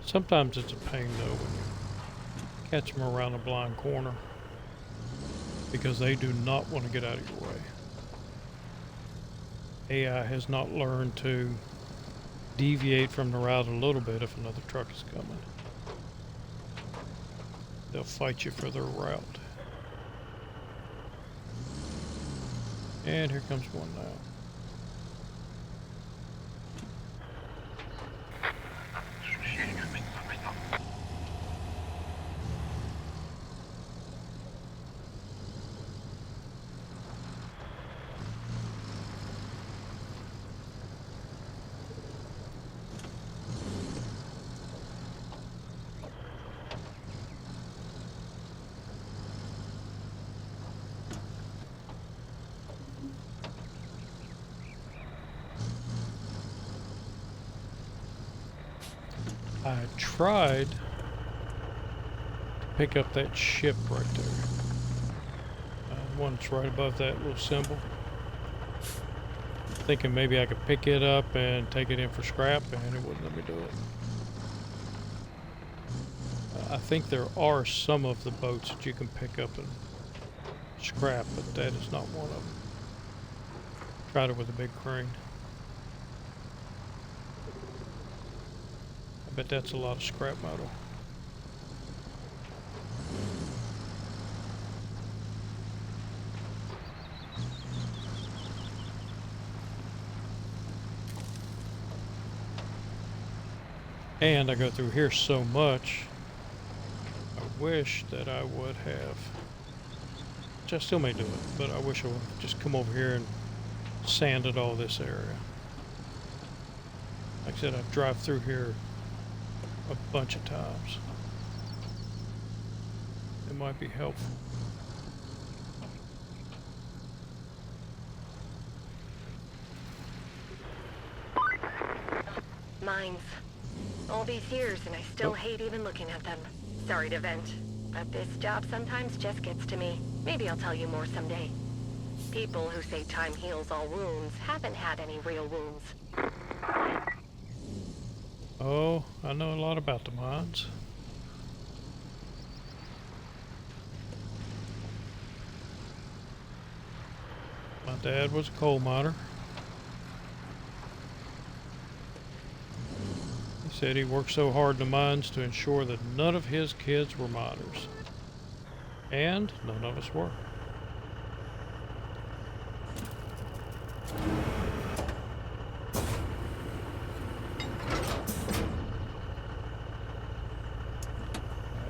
Sometimes it's a pain though when you catch them around a blind corner because they do not want to get out of your way. AI has not learned to deviate from the route a little bit if another truck is coming. They'll fight you for their route. And here comes one now. I tried to pick up that ship right there. The one that's right above that little symbol. Thinking maybe I could pick it up and take it in for scrap, and it wouldn't let me do it. I think there are some of the boats that you can pick up and scrap, but that is not one of them. Tried it with a big crane. I bet that's a lot of scrap metal. And I go through here so much, I wish that I would have, which I still may do it, but I wish I would have just come over here and sanded all this area. Like I said, I drive through here a bunch of times. It might be helpful. Mines. All these years and I still hate even looking at them. Sorry to vent, but this job sometimes just gets to me. Maybe I'll tell you more someday. People who say time heals all wounds haven't had any real wounds. Oh, I know a lot about the mines. My dad was a coal miner. He said he worked so hard in the mines to ensure that none of his kids were miners. And none of us were.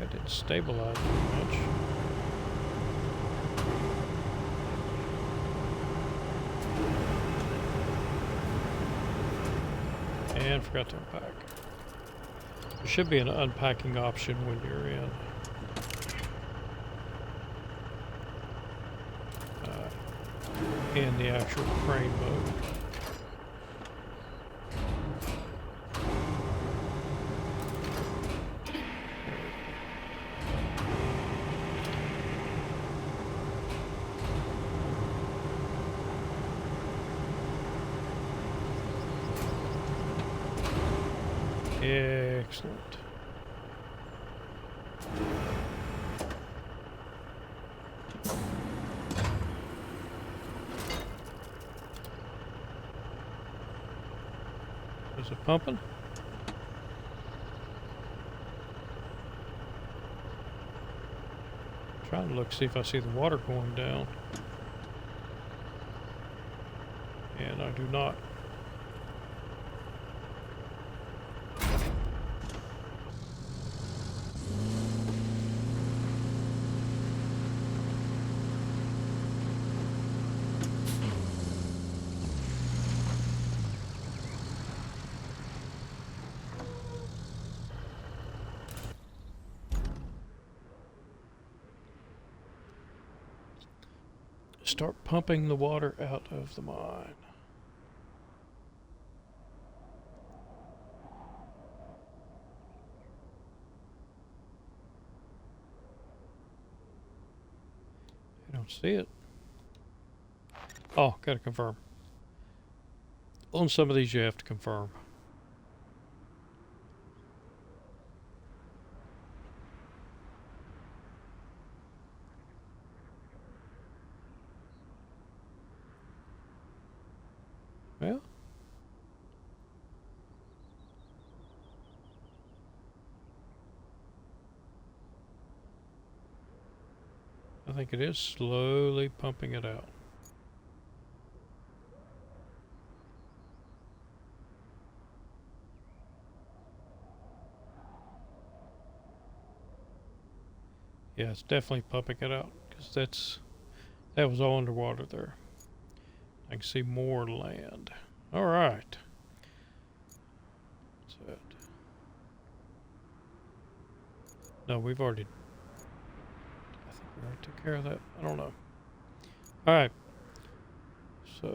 I didn't stabilize very much. And forgot to unpack. There should be an unpacking option when you're in the actual crane mode. Excellent. Is it pumping? Trying to look, see if I see the water going down. And I do not. Start pumping the water out of the mine. I don't see it. Oh, gotta confirm. On some of these you have to confirm. Well, I think it is slowly pumping it out. Yeah, it's definitely pumping it out because that was all underwater there. I can see more land. All right. What's that? No, we've already. I think we already took care of that. I don't know. All right. So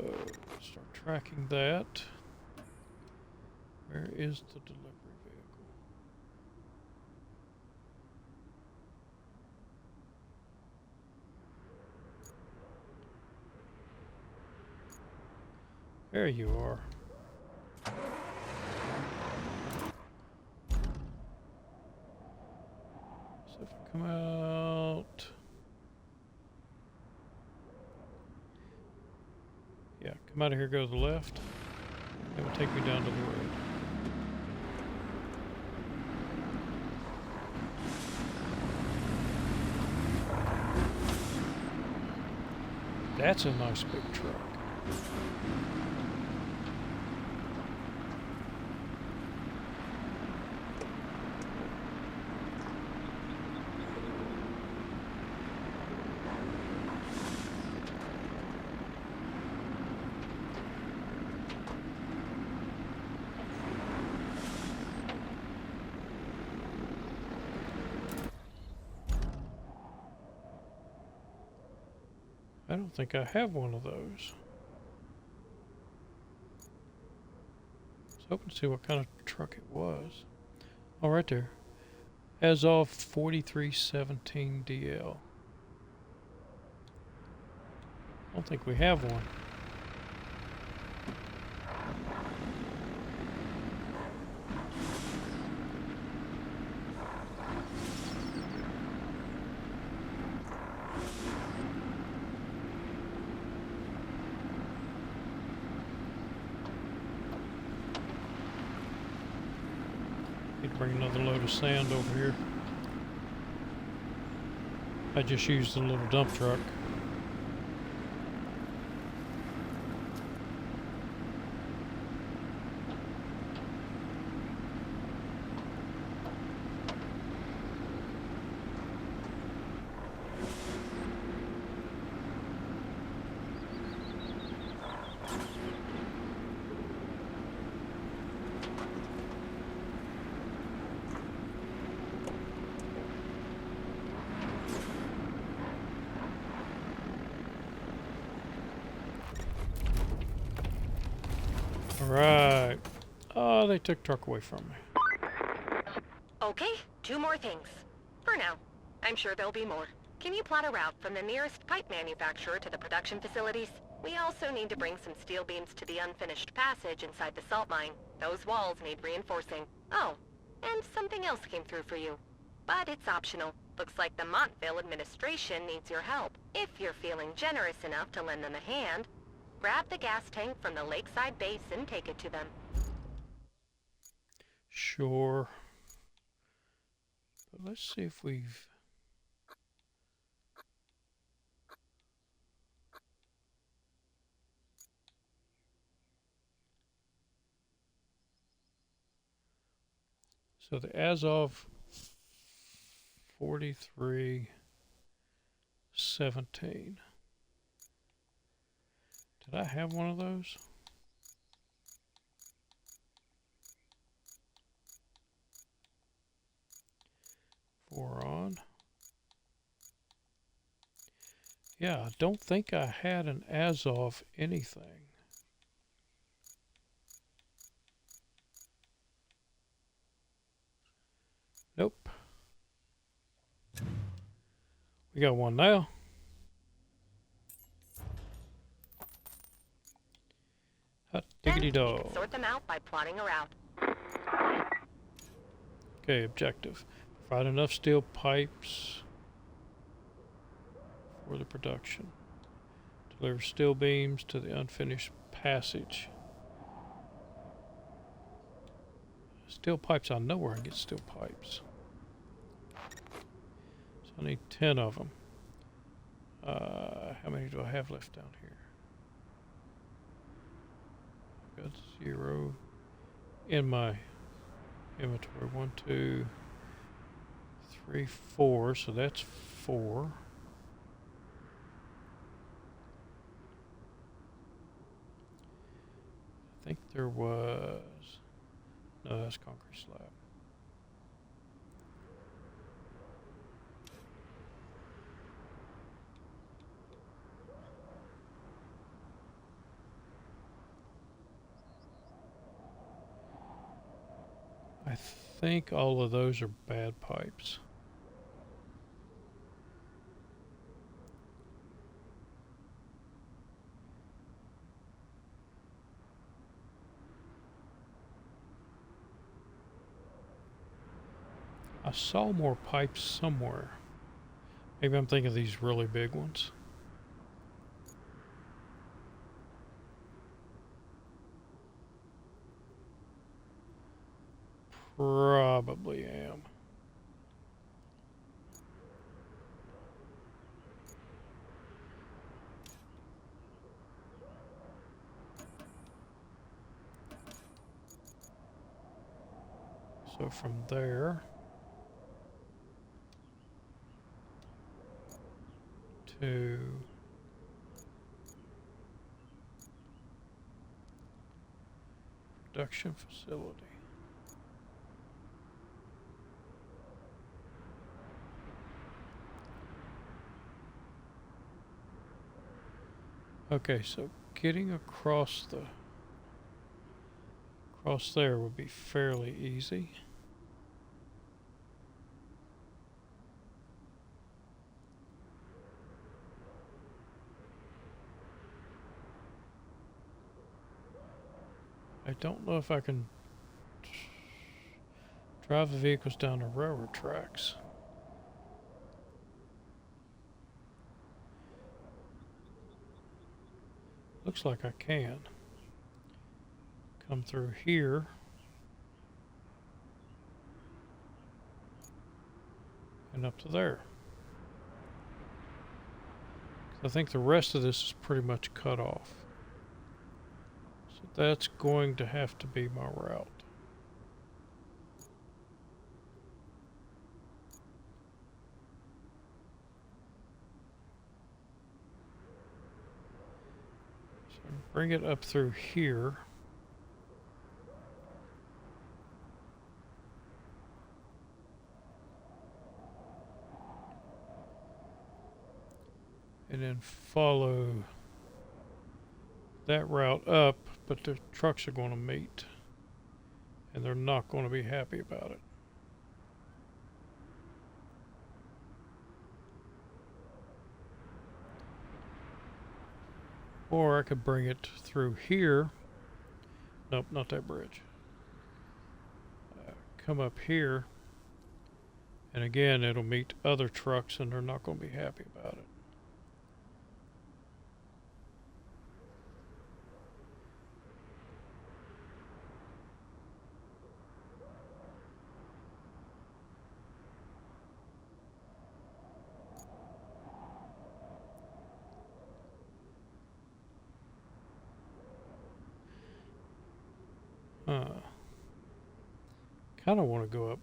let's start tracking that. Where is the delivery vehicle? There you are. So if I come out... Yeah, come out of here, go to the left. It will take me down to the road. That's a nice big truck. I don't think I have one of those. I was hoping to see what kind of truck it was. Oh, right there. As of 4317 DL. I don't think we have one. Need to bring another load of sand over here. I just used the little dump truck. Alright. Oh, they took truck away from me. Okay, 2 more things. For now. I'm sure there'll be more. Can you plot a route from the nearest pipe manufacturer to the production facilities? We also need to bring some steel beams to the unfinished passage inside the salt mine. Those walls need reinforcing. Oh, and something else came through for you. But it's optional. Looks like the Montville administration needs your help. If you're feeling generous enough to lend them a hand, grab the gas tank from the lakeside base and take it to them. Sure. But let's see if we've... So the as of 4317. Did I have one of those? Four on. Yeah, I don't think I had an as of anything. Nope. We got one now. Hot diggity Then you dog. can sort them out by plotting a route. Okay, objective. Provide enough steel pipes for the production. Deliver steel beams to the unfinished passage. Steel pipes, I know where I can get steel pipes. So I need 10 of them. How many do I have left down here? I've got 0 in my inventory. 1, 2, 3, 4. So that's 4. I think there was... No, that's concrete slab. I think all of those are bad pipes. I saw more pipes somewhere. Maybe I'm thinking of these really big ones. Probably am. So from there to production facility. Okay, so getting across there would be fairly easy. I don't know if I can drive the vehicles down the railroad tracks. Looks like I can. Come through here. And up to there. I think the rest of this is pretty much cut off. So that's going to have to be my route. So bring it up through here. And then follow that route up, but the trucks are going to meet. And they're not going to be happy about it. Or I could bring it through here. Nope, not that bridge. Come up here. And again, it'll meet other trucks and they're not going to be happy about it. Kind of want to go up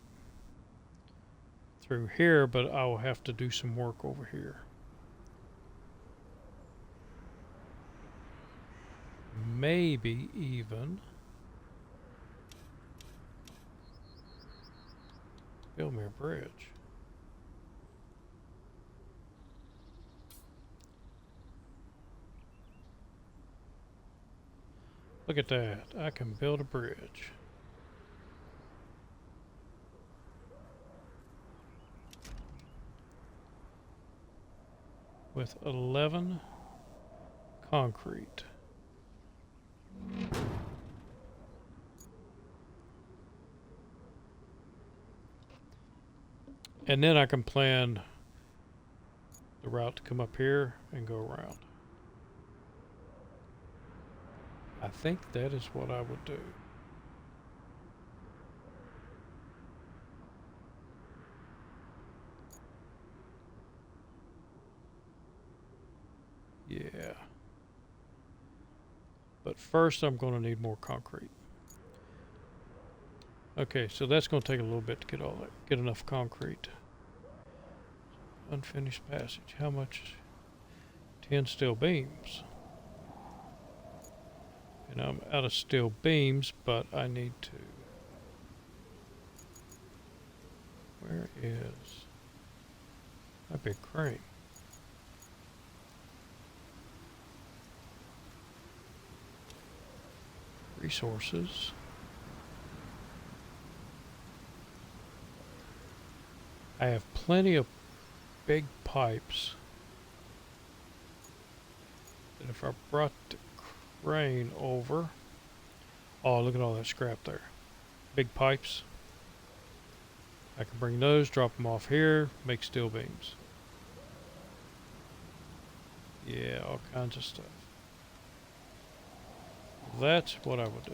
through here, but I will have to do some work over here. Maybe even build me a bridge. Look at that. I can build a bridge. With 11 concrete. And then I can plan the route to come up here and go around. I think that is what I would do. Yeah. But first I'm going to need more concrete. Okay, so that's going to take a little bit to get enough concrete. Unfinished passage. How much? 10 steel beams. And I'm out of steel beams, but I need to. Where is my big crane? Resources. I have plenty of big pipes that if I brought the crane over, oh, look at all that scrap there. Big pipes. I can bring those, drop them off here, make steel beams. Yeah, all kinds of stuff. That's what I would do.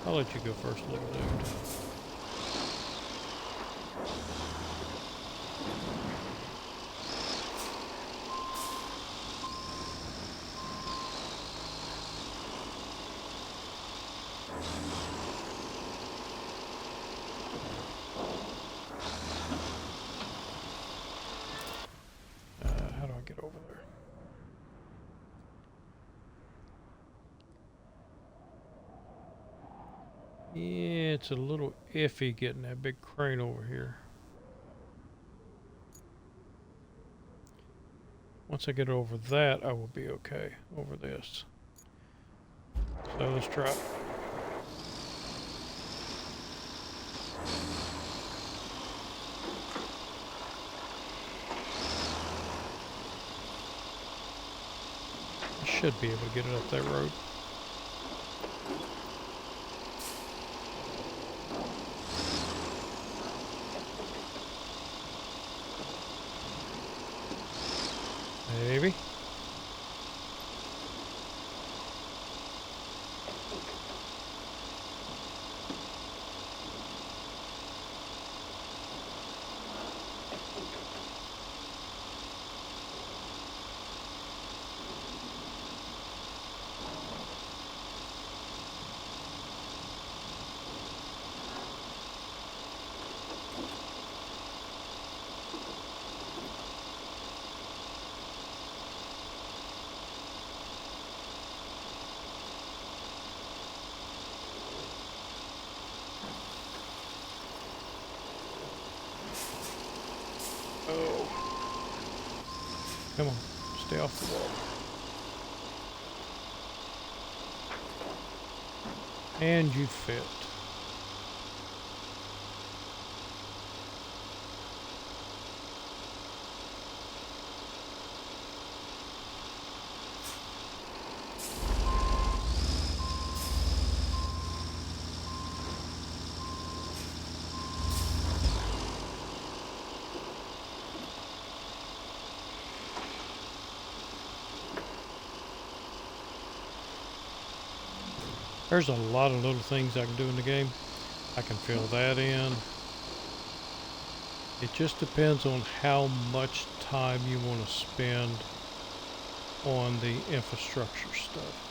I'll let you go first, little dude. How do I get over there? Yeah, it's a little iffy getting that big crane over here. Once I get over that, I will be okay over this. So let's try. I should be able to get it up that road. Maybe. Oh. Come on, stay off the wall. And you fit. There's a lot of little things I can do in the game. I can fill that in. It just depends on how much time you want to spend on the infrastructure stuff.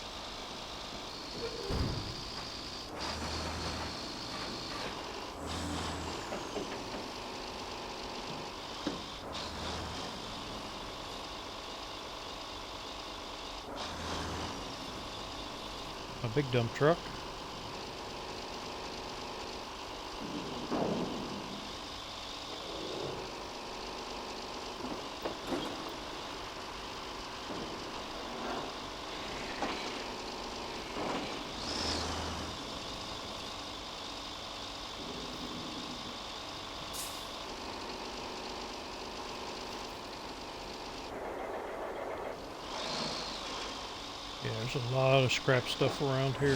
A big dump truck. Yeah, there's a lot of scrap stuff around here.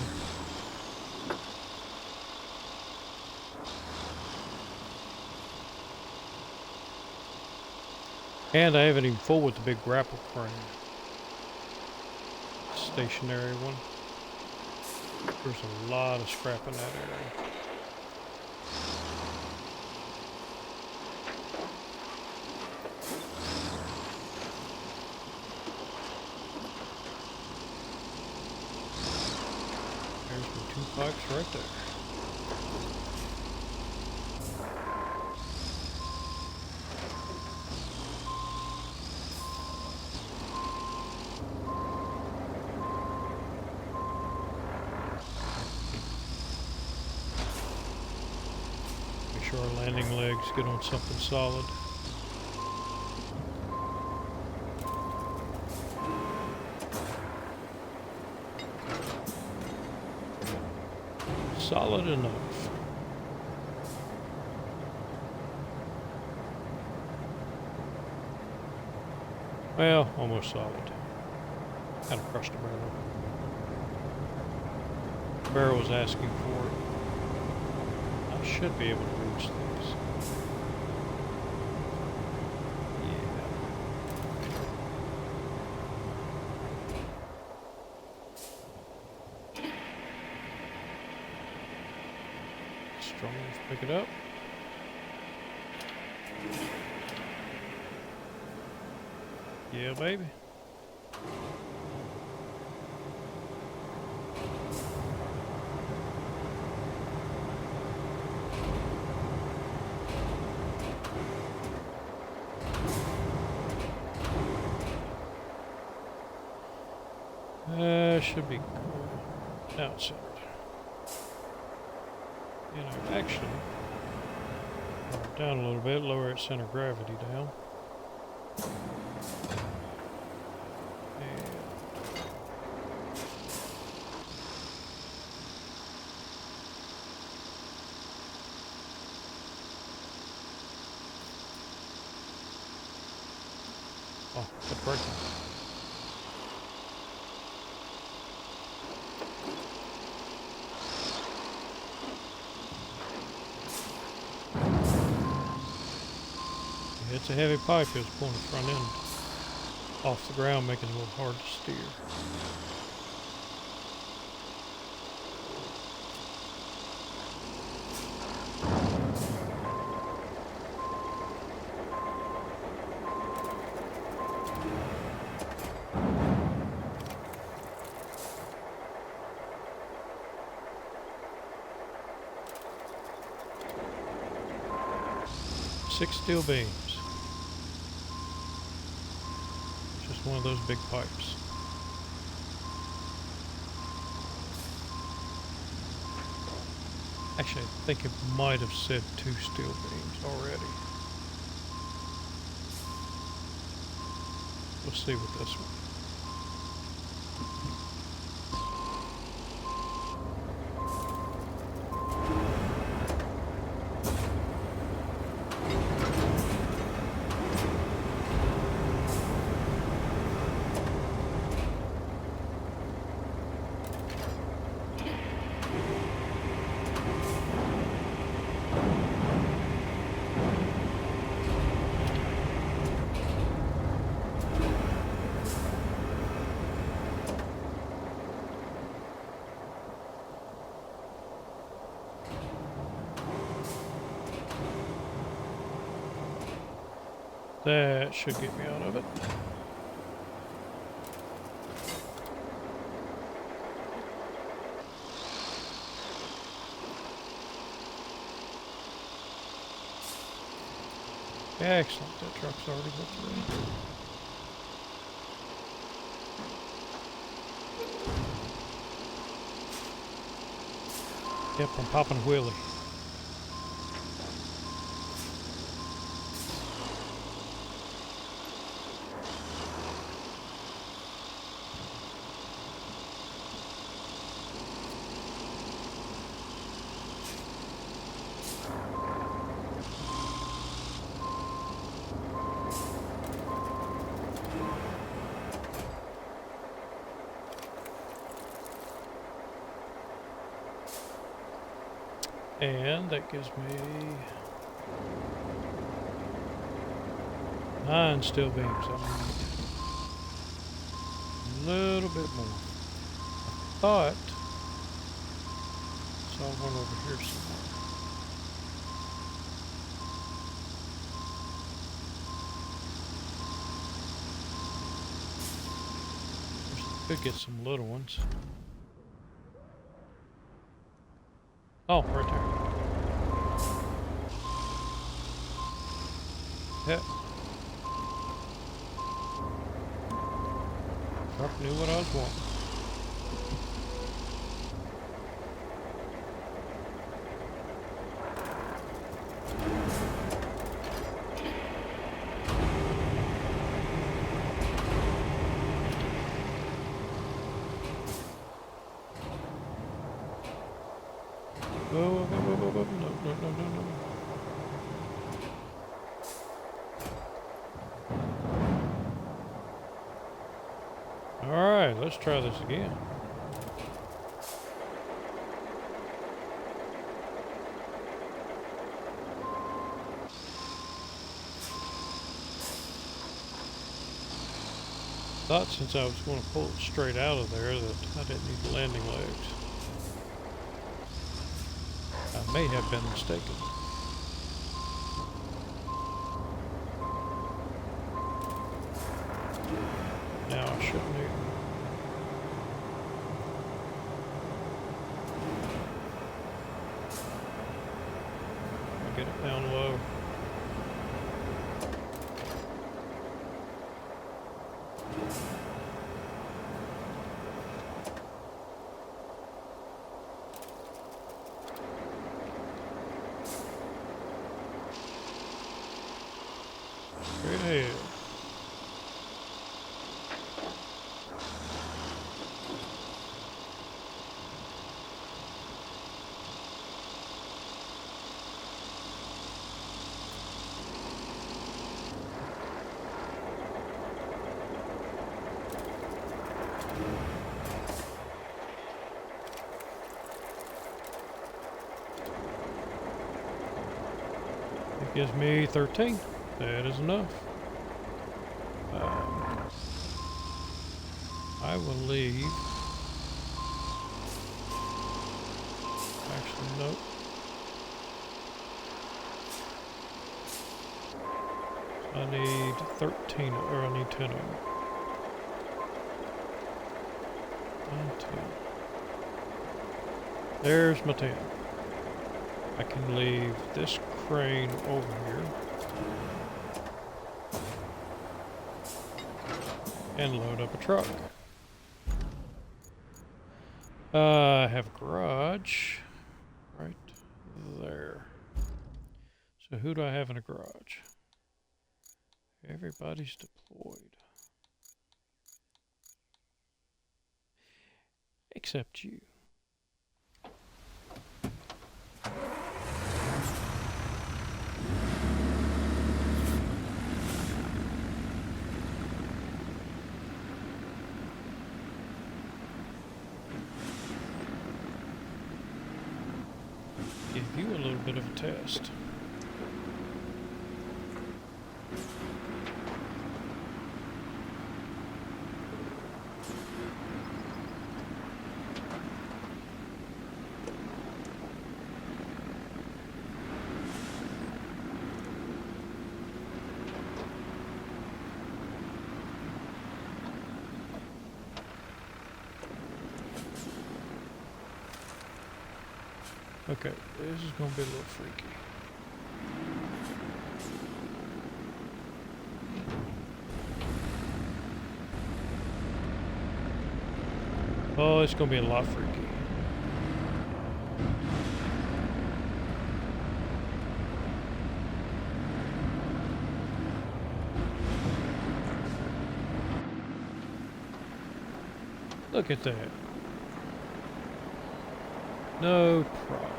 And I haven't even full with the big grapple crane. Stationary one. There's a lot of scrap in that area. There's my 2 pipes right there. Make sure our landing legs get on something solid. Solid enough. Well, almost solid. Kind of crushed the barrel. The barrel was asking for it. I should be able to reach these. Yeah. Strong enough to pick it up. Yeah, baby. Should be cool. Now it's centered. You know, actually, down a little bit, lower its center of gravity down. And oh, it's breaking. It's a heavy pipe. It was pulling the front end off the ground, making it a little hard to steer. Six steel beams. Just one of those big pipes. Actually, I think it might have said 2 steel beams already. We'll see with this one. That should get me out of it. Excellent, that truck's already hooked through. Yep, I'm popping a wheelie. And that gives me 9 steel beams. I need a little bit more. I thought I saw one over here somewhere. Could get some little ones. Oh, right there. Yep. Truck knew what I was wanting. Whoa, whoa, whoa, whoa, whoa, no, no, no, no, no. Alright, let's try this again. Thought since I was going to pull it straight out of there that I didn't need landing legs. I may have been mistaken. Now I shouldn't need. I'll get it down low. Straight ahead. It gives me 13. That is enough. I will leave. Actually, nope. I need 13, or I need 10 of them. 9, 10. There's my 10. I can leave this crane over here and load up a truck. I have a garage right there. So who do I have in a garage? Everybody's deployed. Except you. Give you a little bit of a test. Okay, this is going to be a little freaky. Oh, it's going to be a lot freaky. Look at that. No problem.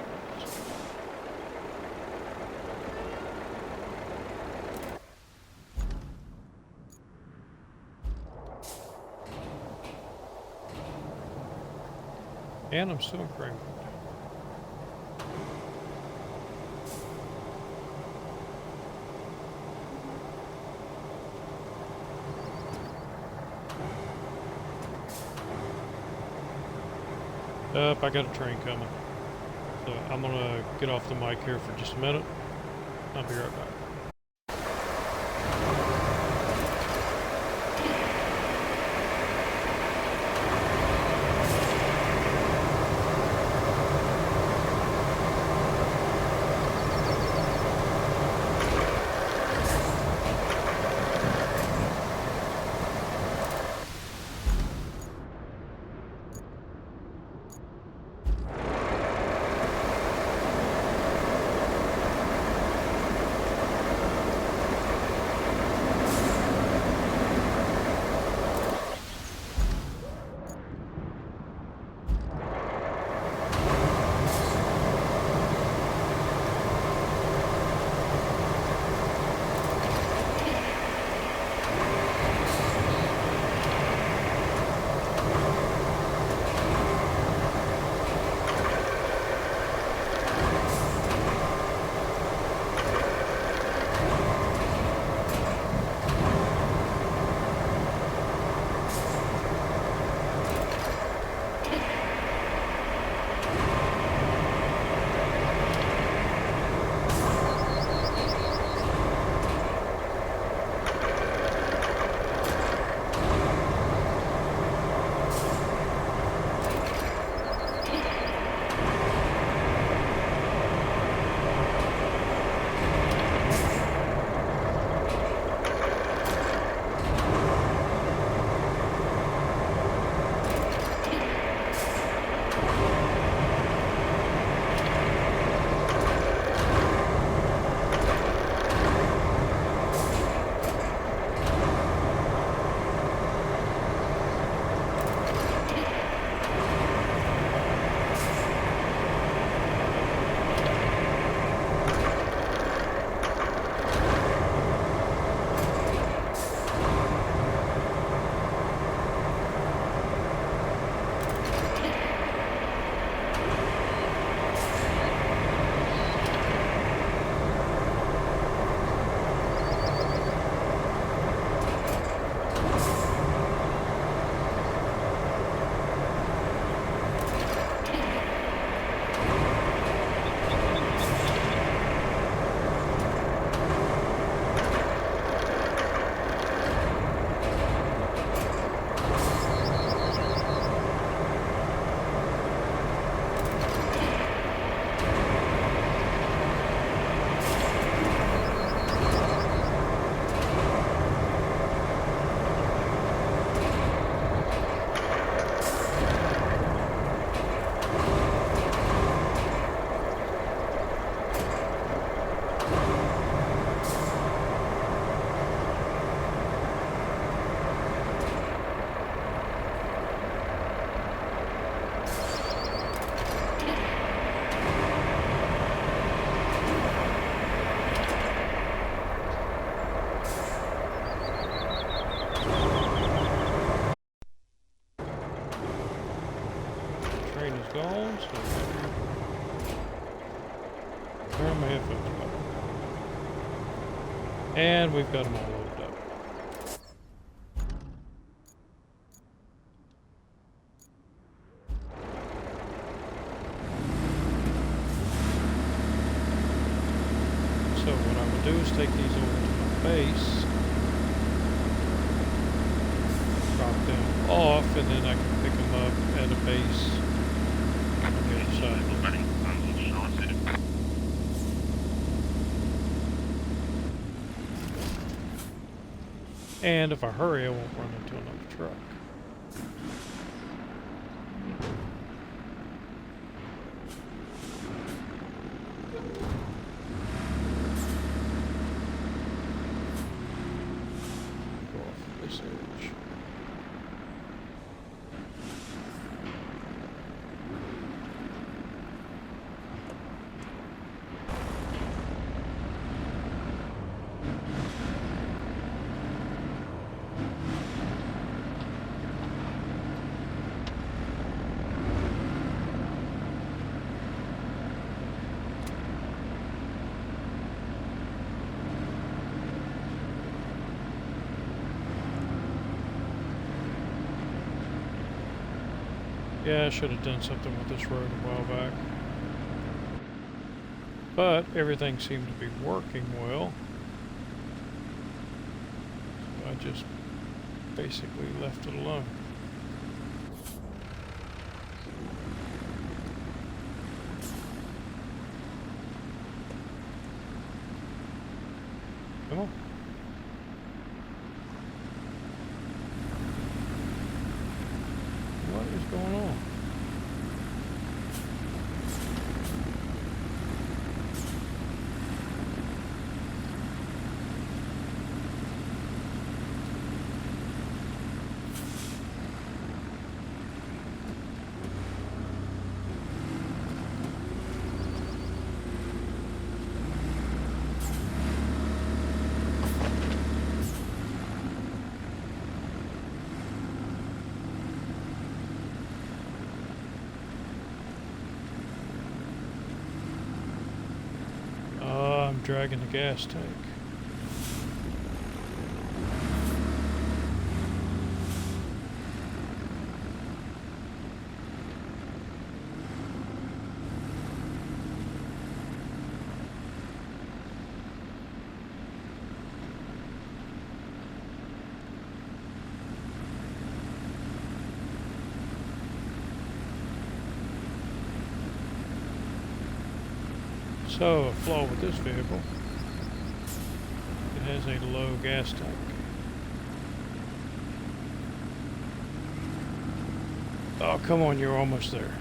And I'm still in crane mode. I got a train coming. So I'm gonna get off the mic here for just a minute. I'll be right back. Where am I at? And we've got them all loaded up. So what I will do is take these over to my base, drop them off, and then I can pick them up at a base on the other side. And if I hurry, I won't run into another truck. Go off this edge. Yeah, I should have done something with this road a while back. But everything seemed to be working well. So I just basically left it alone. Come on. What is going on? I'm dragging the gas tank. So, a flaw with this vehicle, it has a low gas tank. Oh, come on, you're almost there.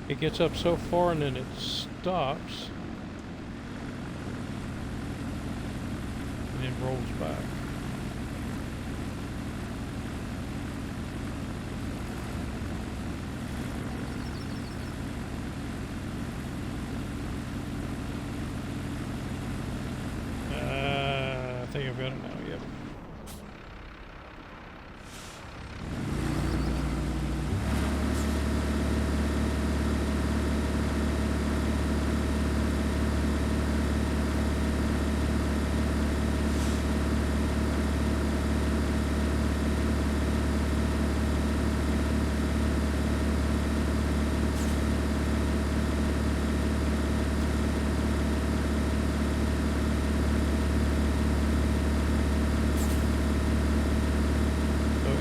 It gets up so far and then it stops. And it rolls back. I think I've got it now, yep.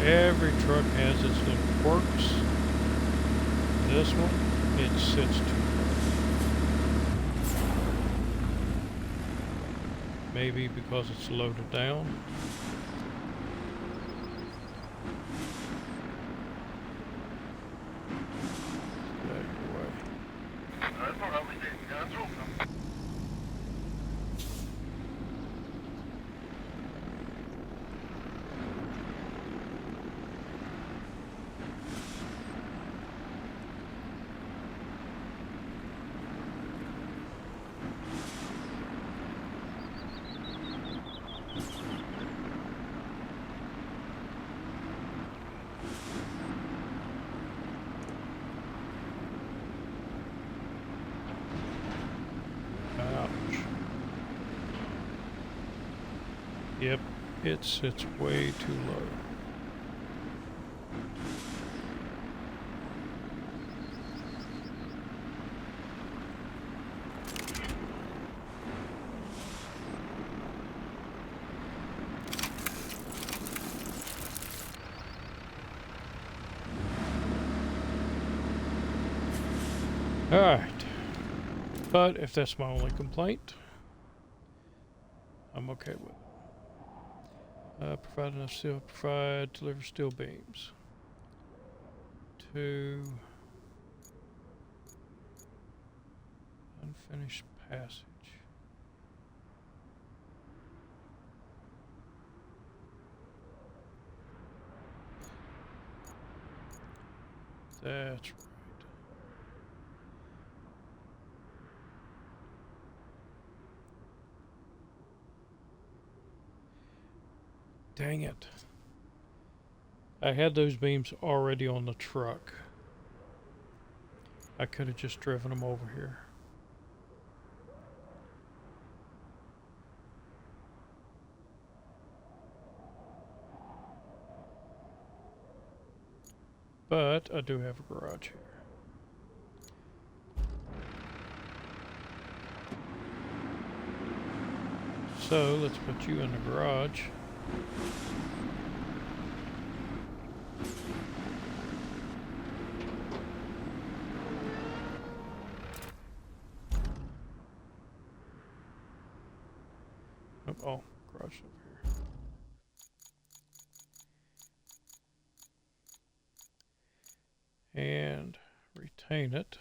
Every truck has its little quirks. This one, it sits too low. Maybe because it's loaded down. Get out of your way. Yep, it's way too low. Alright. But if that's my only complaint, I'm okay with it. Provide enough steel, deliver steel beams. 2 unfinished passage. That's right. Dang it. I had those beams already on the truck. I could have just driven them over here. But I do have a garage here. So let's put you in the garage. Oh, garage over here. And retain it.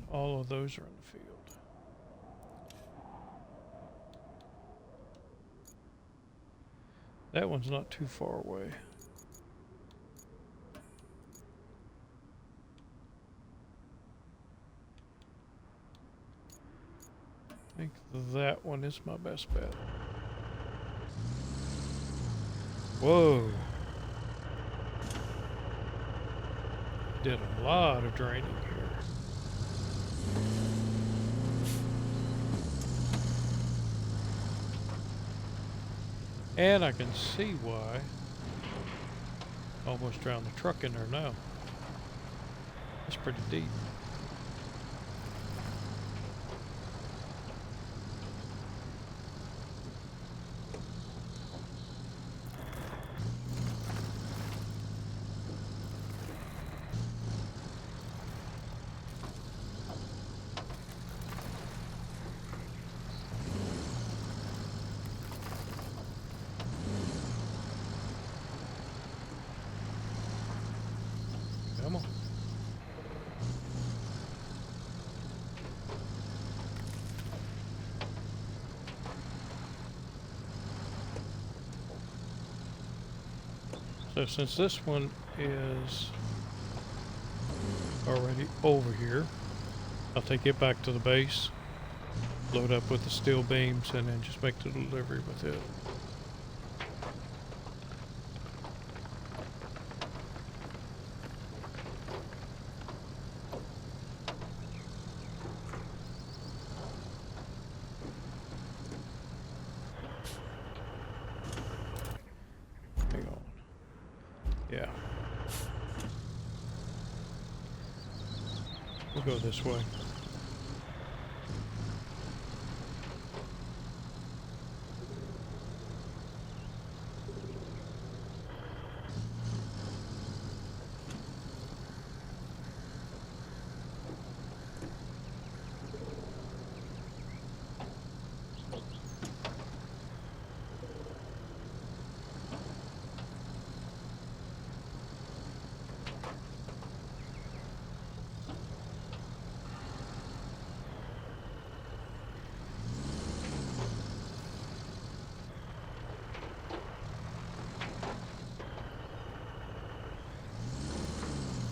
All of those are in the field. That one's not too far away. I think that one is my best bet. Whoa. Did a lot of draining here. And I can see why. Almost drowned the truck in there now. It's pretty deep. Come on. So since this one is already over here, I'll take it back to the base, load up with the steel beams, and then just make the delivery with it. Hang on. Yeah. We'll go this way.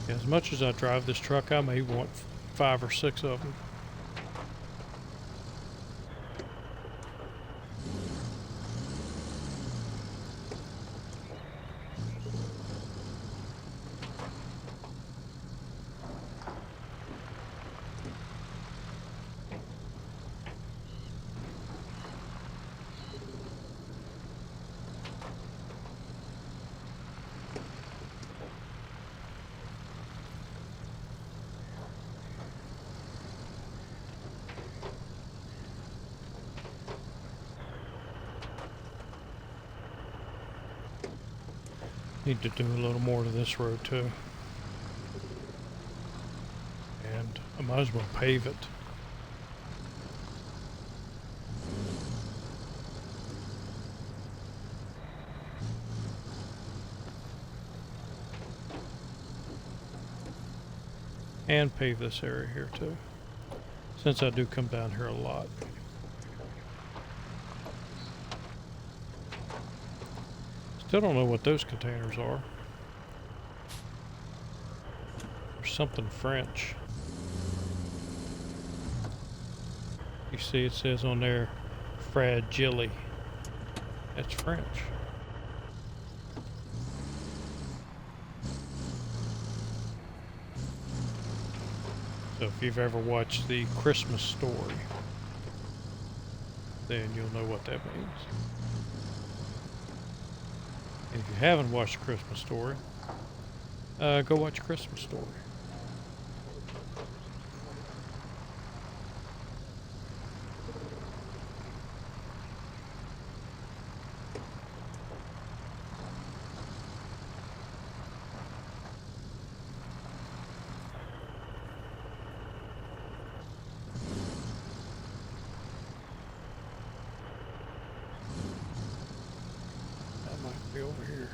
As much as I drive this truck, I may want 5 or 6 of them. Need to do a little more to this road too. And I might as well pave it. And pave this area here too, since I do come down here a lot. Still don't know what those containers are. There's something French. You see it says on there, fragile. That's French. So if you've ever watched the Christmas Story, then you'll know what that means. And if you haven't watched Christmas Story, go watch Christmas Story. Be over here.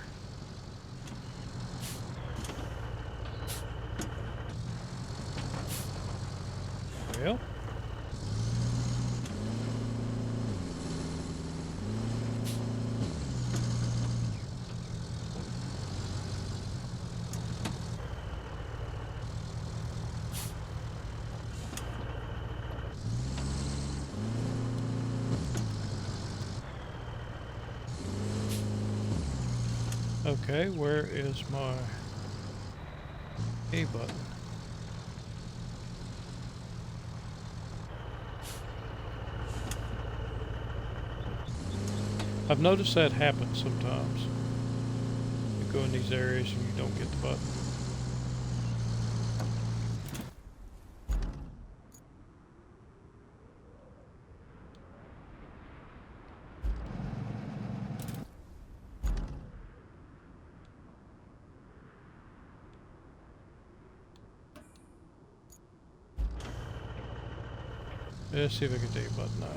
Well, okay, where is my A button? I've noticed that happens sometimes. You go in these areas and you don't get the button. Let's see if I can get the button out.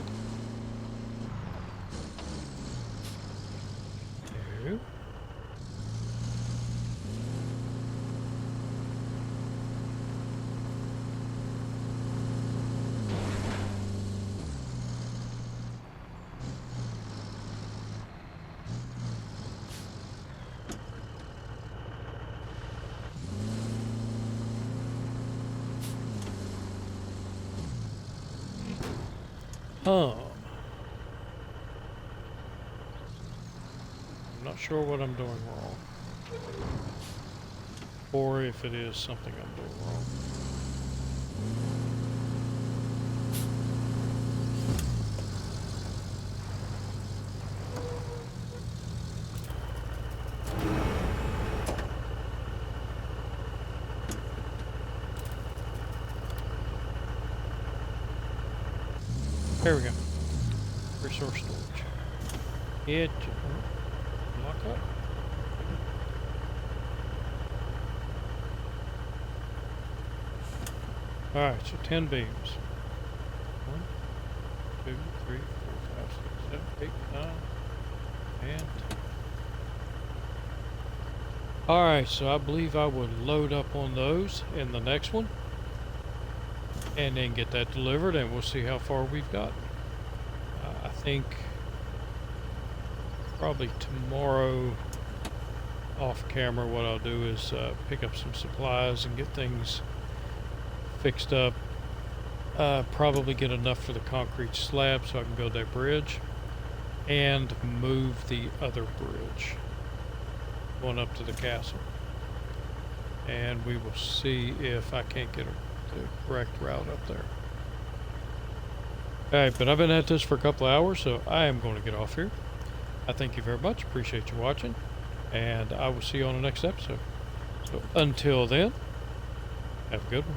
No. I'm not sure what I'm doing wrong. Or if it is something I'm doing wrong. There we go. Resource storage. It lock up. Alright, so 10 beams. 1, 2, 3, 4, 5, 6, 7, 8, 9, and 10. Alright, so I believe I would load up on those in the next one. And then get that delivered, and we'll see how far we've got. I think probably tomorrow off camera what I'll do is pick up some supplies and get things fixed up. Probably get enough for the concrete slab so I can build that bridge and move the other bridge going up to the castle. And we will see if I can't get the correct route up there. Alright, but I've been at this for a couple of hours, so I am going to get off here. I thank you very much. Appreciate you watching. And I will see you on the next episode. So until then, have a good one.